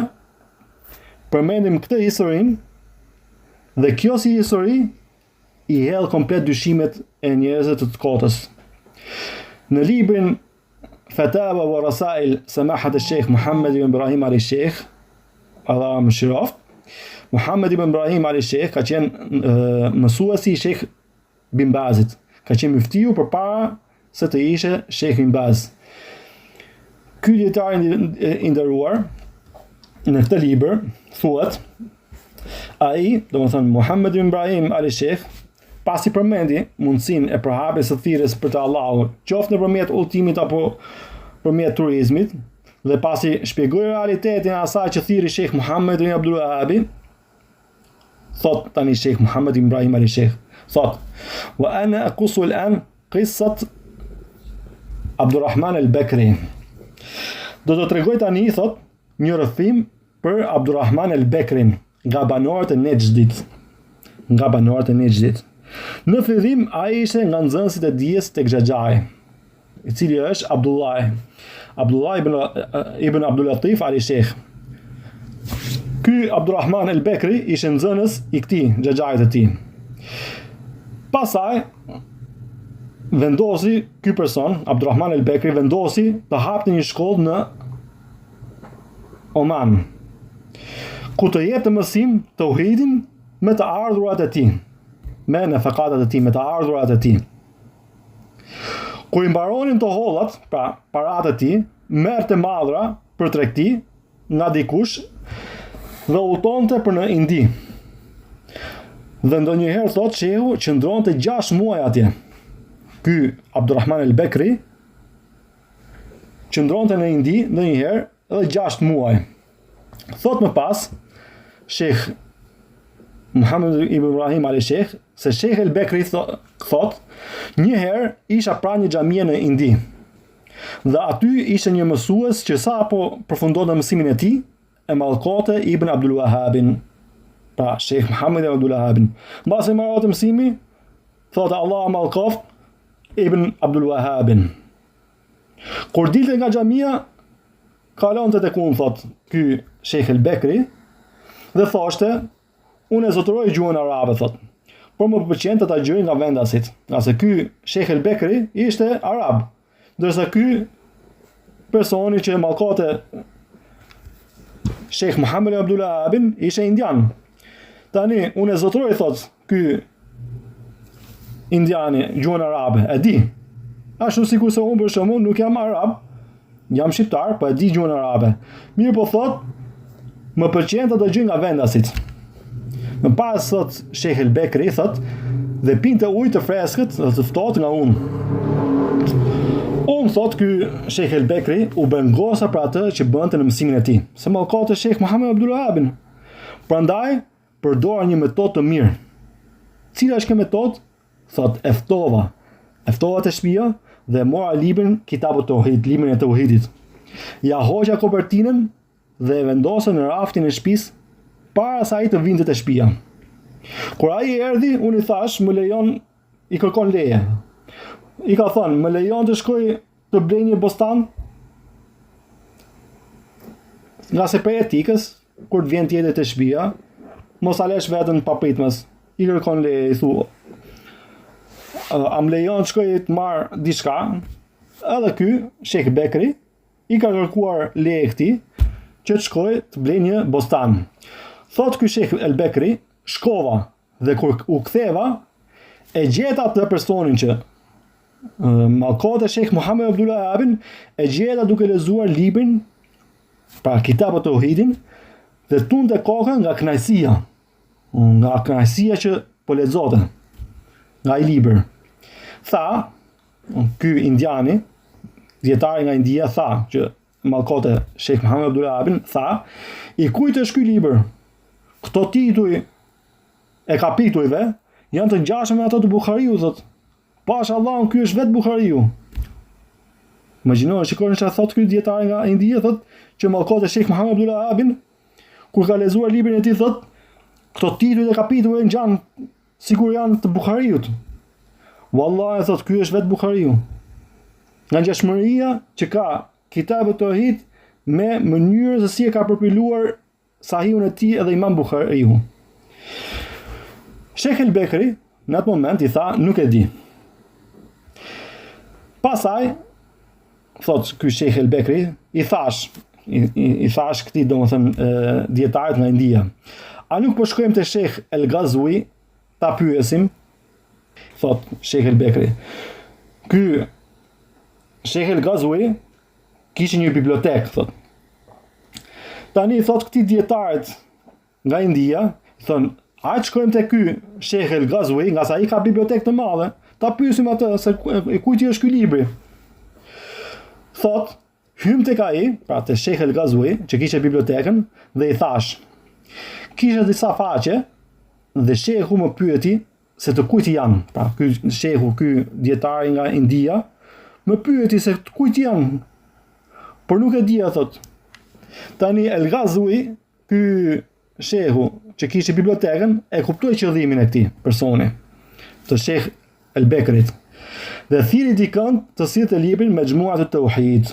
përmendim këtë historinë, dhe kjo si histori i hedh komplet dyshimet e njerëzve të kotës. Në librin Fatawa wa Rasail Samahat al-Sheikh Muhammed ibn Ibrahim al-Sheikh, Allahu më shëroft, Muhammed ibn Ibrahim al-Sheikh ka qenë mësuesi i Sheikh Bin Bazit, ka qenë muftiu përpara se të ishte Sheikh Bin Baz. Ky dietar i nderuar në këtë libër thuhet ai, domethënë Muhammed ibn Ibrahim al-Sheikh, pasi përmendi mundësinë e përhapjes së thirrjes për të Allahut, qoftë nëpërmjet udhëtimit apo përmjet turizmit, dhe pasi shpjegoi realitetin e asaj që thirri Sheikh Muhammed ibn Abdul Wahhabi, thot tani Sheikh Muhammed ibn Ibrahim al-Sheikh, thot: "Wa ana aqusu al-an qissat Abdurrahman al-Bakri." Do të tregoj tani, thot, një rrëfim për Abdurrahman al-Bakrin, nga banorët e Nejdit. Në fillim ai ishte nga nxënësit e dijes tek Xhaxhai, i cili është Abdullah ibn Abdul Latif al-Sheikh. Ky Abdurrahman al-Bakri ishte nxënës i këtij Xhaxhait të tij. Pastaj vendosi ky person, Abdulrahman El Bekri, vendosi të hapte një shkollë në Oman, ku të jepte mësim tauhidin me të ardhurat e tij, me nafakatat e tij, me të ardhurat e tij. Kur i mbaronin të hollat, pra paratë e tij, merrte madhra për tregti nga dikush dhe udhtonte për në Indi. Dhe ndonjëherë thotë shehu qëndronte 6 muaj atje. Ky Abdulrahman El Bekri qëndronte në Indi ndonjëherë edhe 6 muaj. Thot më pas Sheikh Muhammad ibn Ibrahim al-Sheikh se Sheikh El Bekri thot njëherë isha pranë një xhamie në Indi. Dhe aty ishte një mësues që sapo përfundonte mësimin e tij, e mallkote Ibn Abdul Wahhabin. Pra Sheikh Muhammad ibn Abdul Wahhabin. Mbasi marrë mësimi, thotë Allah mallkoft Ibn Abdul Wahhabin. Kur dilte nga xhamia, kalonte tek unë, thot ky Sheikh El Bekri, dhe thoshte, unë e zotëroj gjuhën arabe, thot, por më pëlqen të ta gjej nga vendasit, nga se ky Sheikh El Bekri ishte arab, ndërsa ky personi që mallkote Sheikh Muhammad ibn Abdul Wahhabin ishte indian. Tani unë e zotëroj, thot ky indiani gjuhën arabe, e di. Ashtu sikur se unë për shembull nuk jam arab, jam shqiptar, po e di gjuhën arabe. Mirë po thot, më pëlqen të dëgjoj nga vendasit. Më pas thot Sheikh El Bekri, thot, dhe pinte ujë të freskët dhe të ftohtë nga unë. Unë, thot ky Sheikh El Bekri, u bën gosa për atë që bënte në mësimin e tij, se mallkote Sheikh Muhammad Abdul Wahhabin. Prandaj përdora një metodë të mirë. Cila është kjo metodë? Thot, e ftova te shtëpia dhe mora librin Kitabut Tauhid, librin e tauhidit. Ja hoqja kopertinën dhe e vendosa në raftin e shtëpisë para se ai të vinte te shtëpia. Kur ai erdhi, unë i thash, më lejon, i kërkon leje. I ka thënë, më lejon të shkoj të blej një bostan? Nga se për etikës, kur të vjen tjetër te shtëpia, mos a lesh veten pa pritmas. I kërkon leje, i thua, am lejon të shkoj të marr diçka? Edhe ky Sheikh Bekri i ka kërkuar leje këtij që të shkoj të blej një bostan. Thot ky Sheikh El Bekri, shkova dhe kur u ktheva, e gjeta atë personin që mallkote Sheikh Muhammad Abdul Wahhabin, e gjeta duke lexuar librin, pra Kitabut Tauhidin, dhe tunte kokën nga kënaqësia që po lexonte nga ai libër. Tha, ky indiani, dietari nga India, tha që mallkote Sheikh Muhammad Abdul Wahhabin, tha, i kujt është ky libër? Këto tituj e kapitujve janë të ngjashme me ato të Buhariut, thot. Pashallah, ky është vetë Buhariu. Imagjino, shikoni çfarë thot ky dietari nga India, thot që mallkote Sheikh Muhammad Abdul Wahhabin, kur ka lexuar librin e tij, thot, këto tituj e kapitujve ngjan sikur janë të Buhariut. Wallahi, thot, ky është vetë Buhariu. Nga ngjashmëria që ka Kitabut Tauhid me mënyrën se si e ka përpiluar Sahihun e tij edhe Imam Buhariu. Sheikh El Bekri në atë moment i tha, nuk e di. Pasaj, thot ky Sheikh El Bekri, i thash këtij, domethënë dietarit nga India, a nuk po shkojmë te Sheikh El Ghazwi ta pyesim? Thot Sheikh El Bekri, ky Sheikh El Ghazwi kishte një bibliotek, thot. Tani thot këtij dietarit nga India, thon, hajt shkojmë te ky Sheikh El Ghazwi, nga sa ai ka bibliotekë të madhe, ta pyesim atë se kujt i është ky libri. Thot, hym tek ai, pra te Sheikh El Ghazwi, që kishte bibliotekën, dhe i thash, kisha disa faqe dhe shehu më pyeti se të kujt janë. Pra ky shehu, ky dietari nga India, më pyeti se të kujt janë. Por nuk e dia, thot. Tani El Ghazwi, ky shehu që kishte bibliotekën, e kuptoi qëllimin e këtij personi, të Sheikh El Bekrit. Dhe thiri dikën të sillte librin me Xhmuat Tauhid,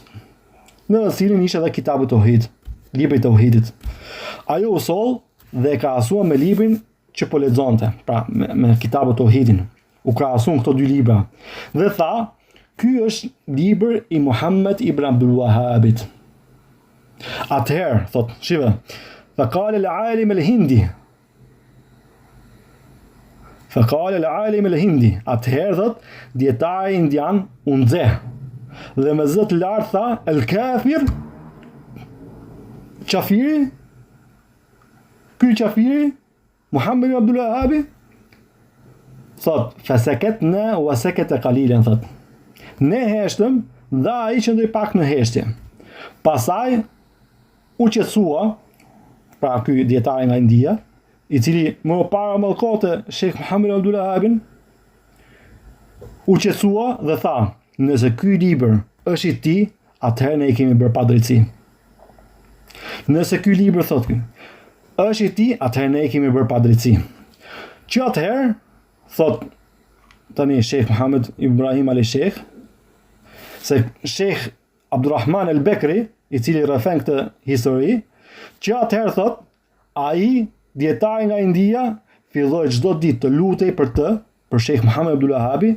në cilin ishte edhe Kitabu Tauhid, libri i Tauhidit. Ajo u soll dhe ka asua me librin që po lexonte, pra me Kitabu Tauhidin. u krahasun këto dy libra. Dhe tha, ky është libër i Muhammed ibn Abdul Wahhabit. Atëherë, thot, shive, faqala al-alim al-hindi. Faqala al-alim al-hindi. Atëherë, thot, dietari indian u nxe. Dhe me zë të lartë tha, el-kafir, qafiri, ky qafiri, Muhammed ibn Abdul Wahhabi, thot, fasakatna wa sakata qalilan, thot. Ne heshtëm, dhe ai qëndroi pak në heshtje. Pasaj u qetësua, pra ky dietari nga India, i cili më para mallkote Sheikh Muhammed ibn Abdul Wahhabin, u qetësua dhe tha, nëse ky libër është i tij, atëherë ne i kemi bërë padrejtësi. Nëse ky libër, thot ky, është i tij, atëherë ne i kemi bërë padrejtësi. Që atëherë, thot tani Sheikh Muhammed Ibrahim al-Sheikh, se Sheikh Abdurrahman al-Bekri, i cili rrëfen këtë histori, që atëherë thot, ai dietari nga India filloi çdo ditë të lutej për të, për Sheikh Muhammed Abdul Wahhabi,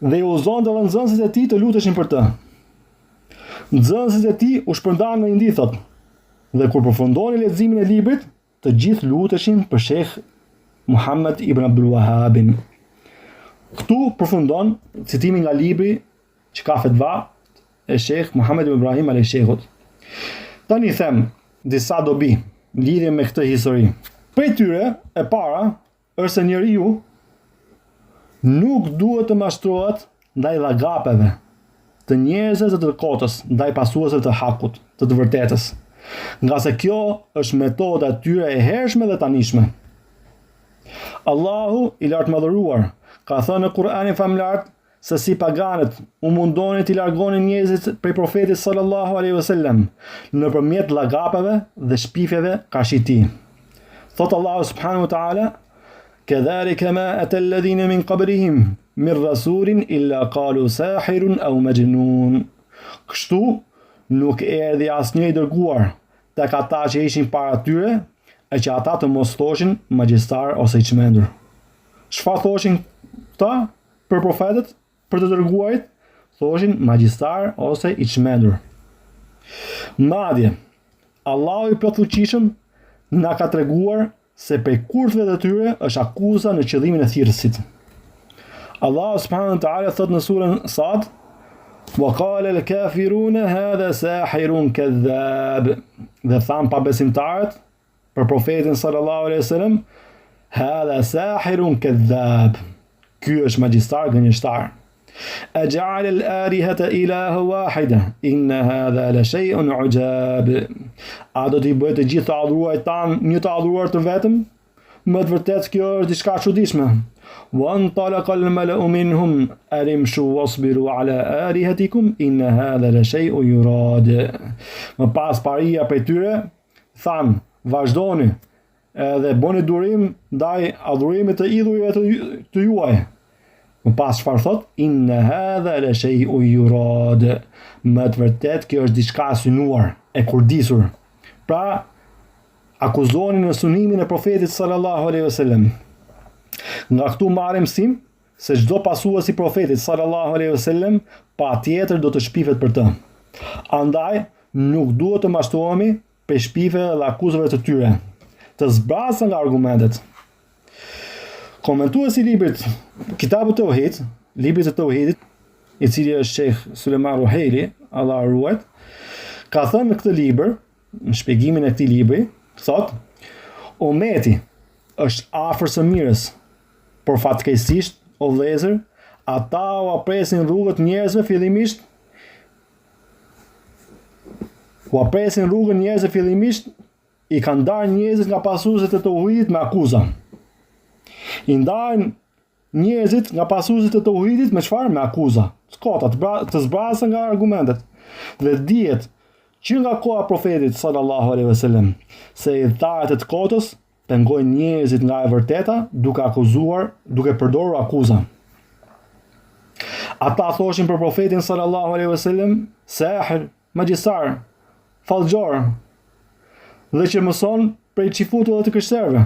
dhe i uzonte edhe nxënësit e tij të luteshin për të. Nxënësit e tij u shpërndan në Indi, thot, dhe kur përfundoni leximin e librit, të gjithë luteshin për Sheikh Muhammed ibn Abdul Wahhabin. Këtu përfundon citimi nga libri që ka fetva e Sheikh Muhammed ibn Ibrahim al-Sheikhut. Tani them disa dobi lidhje me këtë histori. Prej tyre e para është se njeriu nuk duhet të mashtrohet ndaj dhagapeve të njerëzve të kotës, ndaj pasuesve të hakut, të vërtetës. Nga se kjo është metoda e tyre e hershme dhe tanishme. Allahu i lartë madhëruar ka thënë në Kur'anin famlar se si paganët u mundonin t'i largonin njerëzit prej profetit sallallahu alaihi wasallam nëpërmjet llagapeve dhe shpifjeve kaq i tij. Thot Allahu subhanahu wa ta'ala, kadhalika ma ata alladhina min qablihim min rasulin illa qalu sahirun aw majnun. Kështu nuk erdhi asnjë i dërguar tek ata që ishin para tyre, e që ata të mos thoshin magjistar ose i çmendur. Çfarë thoshin këta për profetët, për të dërguarit? Thoshin magjistar ose i çmendur. Madje Allahu i plotfuqishëm na ka treguar se prej kurthve të tyre është akuza në qëllimin e thirrësit. Allahu subhanahu wa ta'ala thot në surën Sad, wa qala al-kafiruna hadha sahirun kadhab. Dhe than pa besimtarët për profetin sallallahu alaihi wasallam, hadha sahirun kadhab. Ky është magjistar gënjeshtar. Aj'ala al-alihata ilaha wahida inna hadha la shay'un ujab. A do t'i bëjë të gjithë të adhuruarit tan një të adhuruar të vetëm? Më të vërtetë kjo është diçka çuditshme. وانطلق الملأ منهم أرمشوا واصبروا على آلهتكم إن هذا لشيء يراد. Më pas paria prej tyre than, vazhdoni edhe bëni durim ndaj adhurimit të idhujve të juaj. Më pas çfarë thot? Inna hadha lashay'un yurad. Më të vërtet kjo është diçka e synuar, e kurdisur. Pra akuzonin në sunimin e profetit sallallahu alaihi wasallam. Nga këtu marrim mësim se çdo pasues i profetit sallallahu alaihi wasallam patjetër do të shpifet për të. Andaj nuk duhet të mashtrohemi për shpifjeve dhe akuzave të tyre, të zbrasur nga argumentet. Komentuesi i librit Kitabut Tauhid, librit të Tauhidit, i cili është Sheikh Sulejman Ruhaili, Allah e ruajt, ka thënë në këtë libër, në shpjegimin e këtij libri, thotë: Ummeti është afër së mirës, por fatkeqësisht, o vëllezër, ata u apresin rrugët njerëzve fillimisht, i kanë ndarë njerëzit nga pasuesit e tauhidit me akuza. I ndarën njerëzit nga pasuesit e tauhidit me çfarë? Me akuza. Skota të zbrasën nga argumentet. Dhe dihet që nga koha e profetit sallallahu alaihi wasallam se i dharët e të kotës pengojnë njerëzit nga e vërteta duke akuzuar, duke përdorur akuza. Ata thoshin për profetin sallallahu alaihi wasallam sahir, magjistar, fallxhor, dhe që mëson prej çifutëve të krishterëve.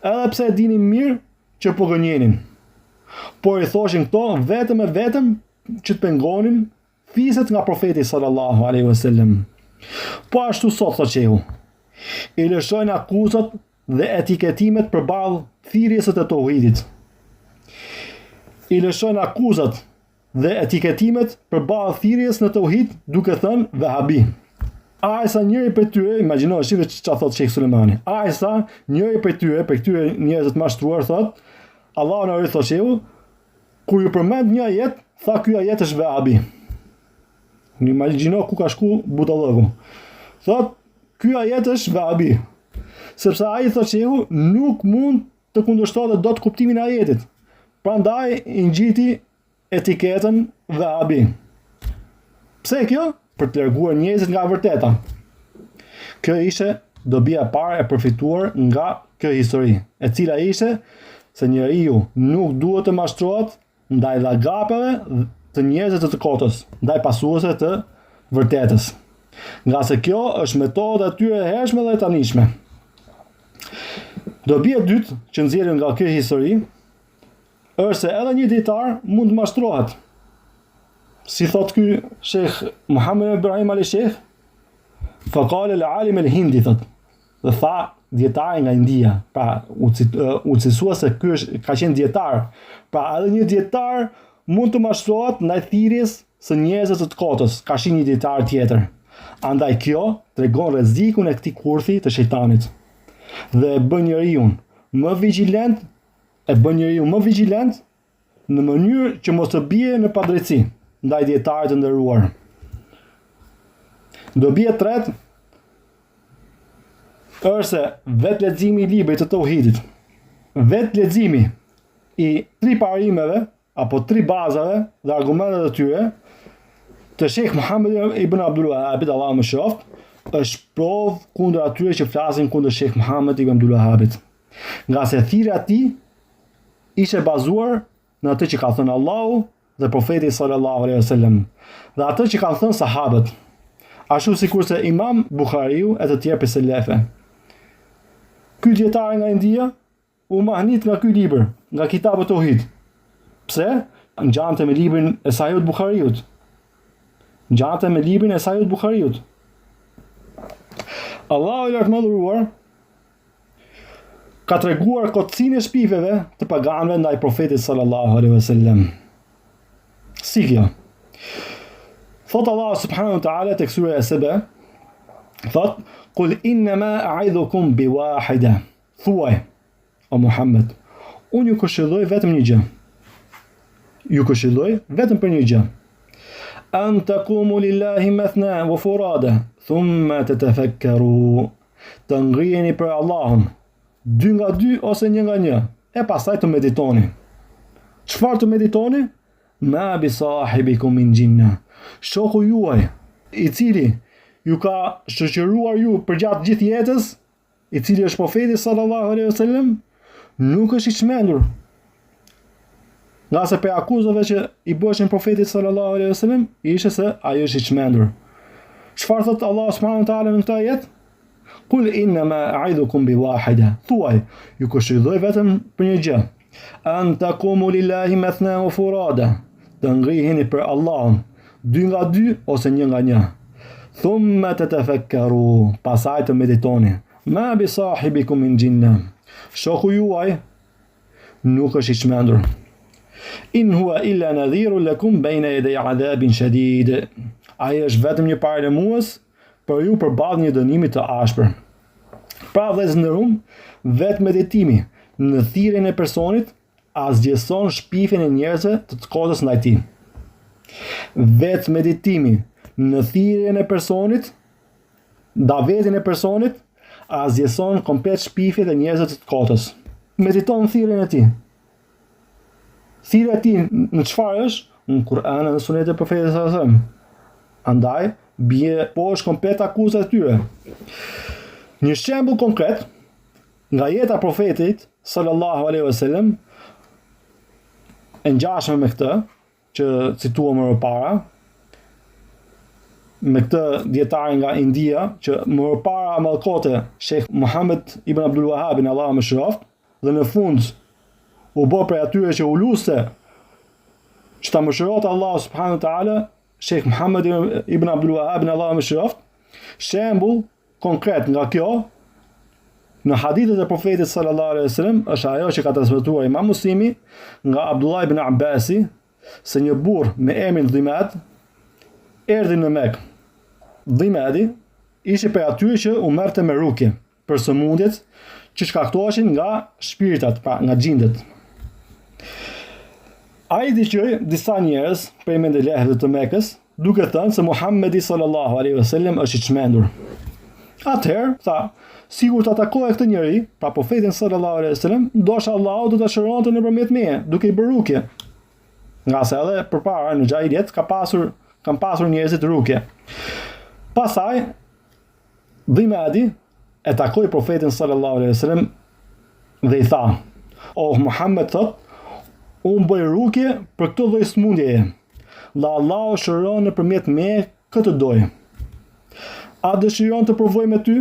Edhe pse e dinin mirë që po gënjenin. por i thoshin këto vetëm e vetëm që të pengonin fiset nga profeti sallallahu alaihi wasallam. Po ashtu sot, thot shehu, i lëshojnë akuzat dhe etiketimet përballë thirrjes së tauhidit. I lëshojnë akuzat dhe etiketimet përballë thirrjes në tauhid duke thënë Wahabi. Ajsa njëri për tyre, imagjino shikoj çfarë thot Sheikh Sulemani. Ajsa njëri për këtyre njerëzve të mashtruar thot, Allahu na thot shehu, kur ju përmend një ajet, tha ky ajet është Wahabi. Në imagjino ku ka shku budallëku. Thot, ky ajet është Wahabi. Sepse ai thot shehu nuk mund të kundërshtojë dot kuptimin e ajetit. Prandaj i ngjiti etiketën Wahabi. Pse kjo? Për të larguar njerëzit nga e vërteta. Kjo ishte dobia e parë e përfituar nga kjo histori, e cila ishte se njeriu nuk duhet të mashtrohet ndaj dhagapeve të njerëzve të kotës, ndaj pasuesve të vërtetës. Nga se kjo është metodë e tyre e hershme dhe e tanishme. Dobia e dytë që nxjerrin nga kjo histori është se edhe një dietar mund të mashtrohet. Si thot ky Sheikh Muhammed Ibrahim al-Sheikh, faqala al-alim al-hindi thot. Dhe tha dietari nga India, pra u cilësua se ky ka qenë dietar. Pra edhe një dietar mund të mashtrohet ndaj thirrjes së njerëzve të kotës, ka shi një dietar tjetër. Andaj kjo tregon rrezikun e këtij kurthi të shejtanit. Dhe e bën njeriu më vigjilent, në mënyrë që mos të bie në padrejtësi ndaj dietarit të nderuar. Dobia e tretë është se vetë leximi i librit të tauhidit, vetë leximi i 3 parimeve apo 3 bazave dhe argumenteve të tyre të Sheikh Muhammed ibn Abdul Wahhab, Allahu më shoft, është provë kundër atyre që flasin kundër Sheikh Muhammed ibn Abdul Wahhabit. Nga se thirrja e tij ishte bazuar në atë që ka thënë Allahu dhe profeti sallallahu alaihi wasallam, dhe atë që kanë thënë sahabët, ashtu sikurse Imam Buhariu e të tjerë prej selefëve. Ky dietar nga India u mahnit nga ky libër, nga Kitabu Tauhid. Pse? Ngjante me librin e Sahih Buhariut. Allahu i lartëmadhëruar ka treguar kotësinë e shpifeve të paganëve ndaj profetit sallallahu alaihi wasallam. Si kjo? Thot Allah subhanahu wa ta'ala tek sura As-Saba, thot, "Qul innama a'idhukum biwahida." Thuaj, o Muhammed, unë ju këshilloj vetëm një gjë. Ju këshilloj vetëm për një gjë. An taqumu lillahi mathna wa furada, thumma tatafakkaru. Të ngriheni për Allahun, 2 nga 2 ose 1 nga 1, e pastaj të meditoni. Çfarë të meditoni? Ma bi sahibikum min jinna. Shoku juaj, i cili ju ka shoqëruar ju përgjatë gjithë jetës, i cili është profeti sallallahu alaihi wasallam, nuk është i çmendur. Nga se për akuzave që i bëshin profetit sallallahu alaihi wasallam, ishte se ai është i çmendur. Çfarë thot Allah subhanahu wa taala në këtë ajet? Qul innama a'idhukum bi wahida. Thuaj, ju këshilloj vetëm për një gjë. An taqumu lillahi mathna wa furada. Të ngriheni për Allahun, 2 nga 2 ose 1 nga 1. Thumma tatafakkaru, pasaj të meditoni. Ma bi sahibikum min jinna. Shoku juaj nuk është i çmendur. In huwa illa nadhirun lakum bayna yaday adhabin shadid. Ai është vetëm një paralajmërues për ju përballë një dënimi të ashpër. Pra vëllezër nderuam, vetë meditimi në thirrjen e personit asgjëson shpifjen e njerëzve të kotës ndaj tij. Vetë meditimi në thirrjen e personit, davetin e personit, asgjëson komplet shpifjet e njerëzve të kotës. Mediton thirrjen e tij. Thirrja e tij në çfarë është? Në Kur'an dhe Sunetin e Profetit sallallahu alajhi wasallam. Andaj bie poshtë komplet akuzat e tyre. Një shembull konkret nga jeta e profetit sallallahu alaihi wasallam e ngjashme me këtë që cituam më parë, me këtë dietar nga India që më parë mallkote Sheikh Muhammed ibn Abdul Wahhab, Allahu më shëroft, dhe në fund u bë prej atyre që u luste që ta mëshirote Allahu subhanahu wa taala Sheikh Muhammad ibn Abdul Wahhab Allahu mëshiroft, shembull konkret nga kjo në hadithet e profetit sallallahu alaihi wasallam është ajo që ka transmetuar Imam Muslimi nga Abdullah ibn Abbasi se një burr me emrin Dhimad erdhi në Mekë. Dhimadi ishte prej atyre që u merrte me rukje për sëmundjet që shkaktoheshin nga shpirtat, pra nga xhindet. Ai dëgjoi disa njerëz prej mendelehëve të Mekës duke thënë se Muhamedi sallallahu alaihi wasallam është i çmendur. Atëherë tha, sigur të takoj këtë njeri, pra profetin sallallahu alaihi wasallam, ndoshta Allahu do ta shëronte nëpërmjet meje, duke i bërë rukje. Nga se edhe përpara në xhahilet kanë pasur njerëzit rukje. Pastaj Dhimadi e takoi profetin sallallahu alaihi wasallam dhe i tha: "O Muhammed, thot, unë bëj rukje për këtë lloj smundjeje. Dhe Allahu shëron nëpërmjet meje këtë doj. A dëshiron të provoj me ty?"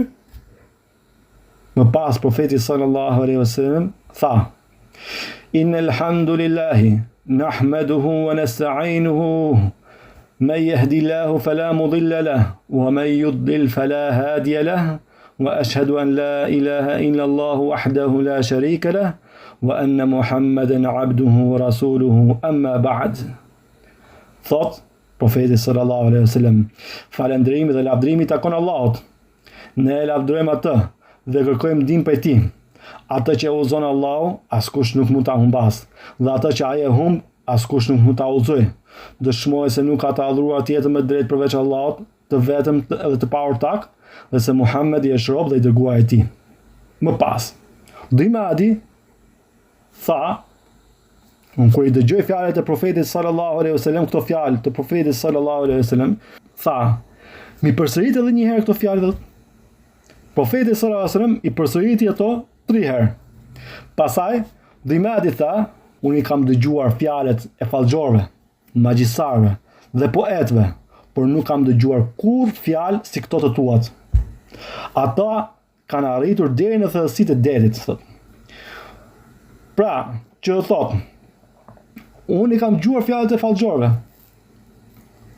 Më pas profeti sallallahu alaihi wasallam tha: "Innal hamdulillahi nahmaduhu wa nasta'inuhu man yahdihillahu fala mudilla lahu wa man yudlil fala hadiya lahu wa ashhadu an la ilaha illa Allah wahdahu la sharika lahu wa anna Muhammadan 'abduhu wa rasuluhu amma ba'd." Thot profeti sallallahu alaihi wasallam, falëndrimi dhe lavdrimi takon Allahut. Ne e lavdrojmë atë dhe kërkojmë ndihmë prej tij. Atë që udhëzon Allahu, askush nuk mund ta humbas, dhe atë që ai e humb, askush nuk mund ta udhëzoj. Dëshmoj se nuk ka të adhuruar tjetër më drejt përveç Allahut, të vetëm dhe të paortak, dhe se Muhamedi është rob dhe i dërguar i tij. Më pas, Dhimadi tha, kur i dëgjoi fjalët e profetit sallallahu alaihi wasallam, këto fjalë të profetit sallallahu alaihi wasallam, tha: "Mi përsërit edhe një herë këto fjalë." Profeti sallallahu alaihi wasallam i përsëriti ato 3 herë. Pastaj Dhimadi tha: "Unë i kam dëgjuar fjalët e fallxhorëve, magjistarëve dhe poetëve, por nuk kam dëgjuar kurrë fjalë si këto të tuat. Ata kanë arritur deri në thellësitë e detit." Thot. Pra, që thot, unë i kam dëgjuar fjalët e fallxhorëve.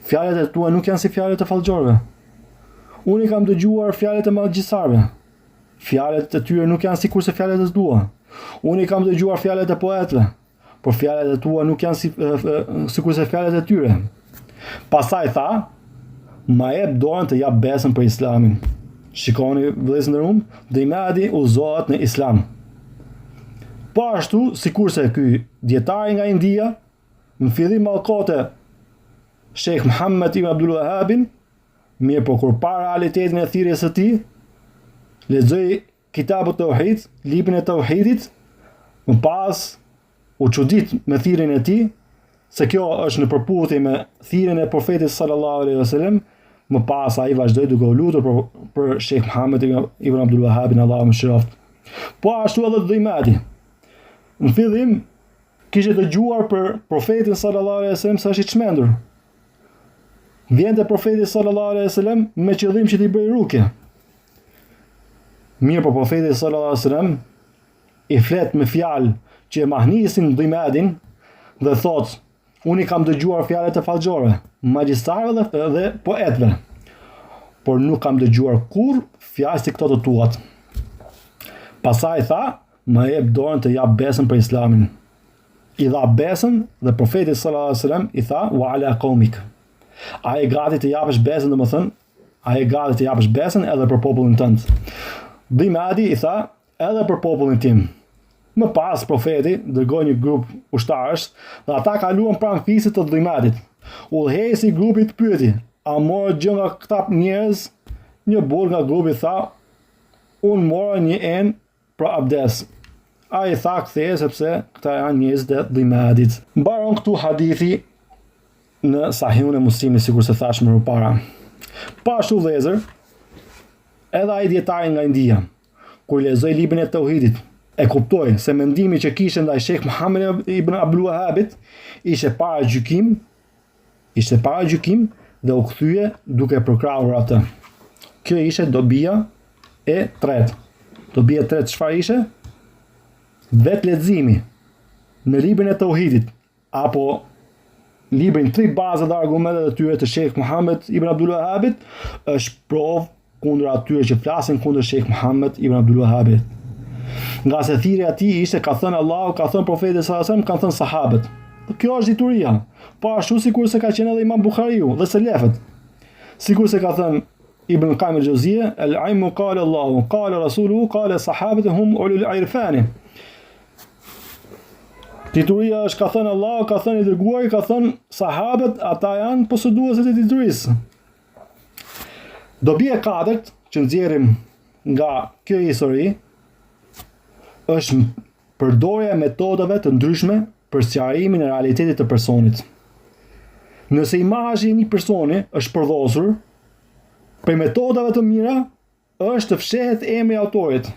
Fjalët e tua nuk janë si fjalët e fallxhorëve. Unë i kam dëgjuar fjalët e magjistarëve. Fjalët e tyre nuk janë sikurse fjalët e tua. Unë i kam dëgjuar fjalët e poetëve, por fjalët e tua nuk janë sikurse fjalët e tyre. Pastaj tha: "Ma jep dorën të jap besën për Islamin." Shikoni vëllezër nderuam, Dhimadi uzohet në Islam. Po ashtu, sikurse ky dietari nga India, në fillim mallkote Sheikh Muhammad ibn Abdul Wahhabin, mirë po kur pa realitetin e thirrjes së tij, lexoi Kitabut Tauhid, librin e Tauhidit, më pas u çudit me thirrjen e tij, se kjo është në përputhje me thirrjen e profetit sallallahu alaihi wasallam. Më pas ai vazhdoi duke u lutur për Sheikh Muhammad ibn Abdul Wahhab Allahu mëshiroft. Po ashtu edhe Dhimadi. Në fillim kishte dëgjuar për profetin sallallahu alaihi wasallam se është i çmendur. Vjente profeti sallallahu alaihi wasallam me qëllim që t'i bëjë rukje. Mirë po profeti sallallahu alaihi wasallam i flet me fjalë që e mahnisin Dhimadin dhe thot: "Unë i kam dëgjuar fjalët e fallxhorëve, magjistarëve dhe poetëve, por nuk kam dëgjuar kurrë fjalë si këto të tuat." Pastaj tha: "Më jep dorën të jap besën për Islamin." I dha besën dhe profeti sallallahu alaihi wasallam i tha: "Wa ala qaumik." A e gati të japësh besën, dhe më thënë, a e gati të japësh besën edhe për popullin tënd. Dhimadi i tha: "Edhe për popullin tim." Më pas profeti dërgoi një grup ushtarësh dhe ata kaluan pranë fisit të Dhimadit. Udhëheqësi i grupit pyeti: "A morë gjë nga këta njerëz?" Një burr nga grupi tha: "Unë mora një enë për abdes." Ai tha: "Ktheje sepse këta janë njerëz të Dhimadit." Mbaron këtu hadithi në Sahihun e Muslimit, sikur se thash më parë. Pa ashtu vëllezër, edhe ai dietari nga India, kur lexoi librin e Tauhidit, e kuptoi se mendimi që kishte ndaj Sheikh Muhammad ibn Abdul Wahhabit ishte para gjykim dhe u kthye duke përkrahur atë. Kjo ishte dobia e tretë. Dobia e tretë çfarë ishte? Vetë leximi. në librin e Tauhidit apo librin 3 bazat dhe argumentet e tyre të Sheikh Muhammed ibn Abdul Wahhabit është provë kundër atyre që flasin kundër Sheikh Muhammed ibn Abdul Wahhabit. Nga se thirrja e tij ishte ka thënë Allahu, ka thënë profeti sallallahu alajhi wasallam, kanë thënë sahabët. Kjo është dituria. Po ashtu sikur se ka qenë edhe Imam Buhariu dhe selefët. Sikur se ka thënë Ibn Qayyim al-Jawziyya, al-ilmu qala Allahu, qala rasuluhu, qala sahabatu hum ulul irfani. Dituria është ka thënë Allahu, ka thënë i dërguari, ka thënë sahabët, ata janë posëduesit e diturisë. Dobi e katërt që nxjerrim nga kjo histori është përdorja e metodave të ndryshme për sqarimin e realitetit të personit. Nëse imazhi i një personi është përdosur, për metodave të mira është të fshehet emri i autorit.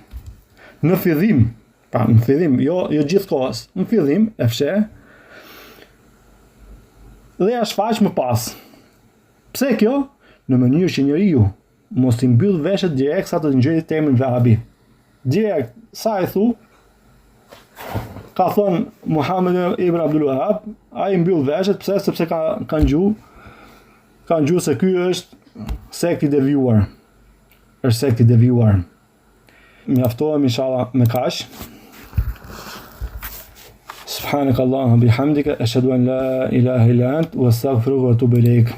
Në fillim, jo gjithkohës, në fillim e fsheh dhe ja shfaq më pas. Pse kjo? Në mënyrë që njeriu mos i mbyll veshët direkt sa të ngjërit emrin Vahabi. Direkt sa i thu, ka thënë Muhammed ibn Abdul Wahhab, ai mbyll veshët, pse? Sepse kanë gjuhë se ky është sekti devijuar. Është sekti devijuar. Mjaftohem inshallah me kaq. Subhanakallahumma bihamdika ashhadu an la ilaha illa ant wa astaghfiruka wa atubu ilaik.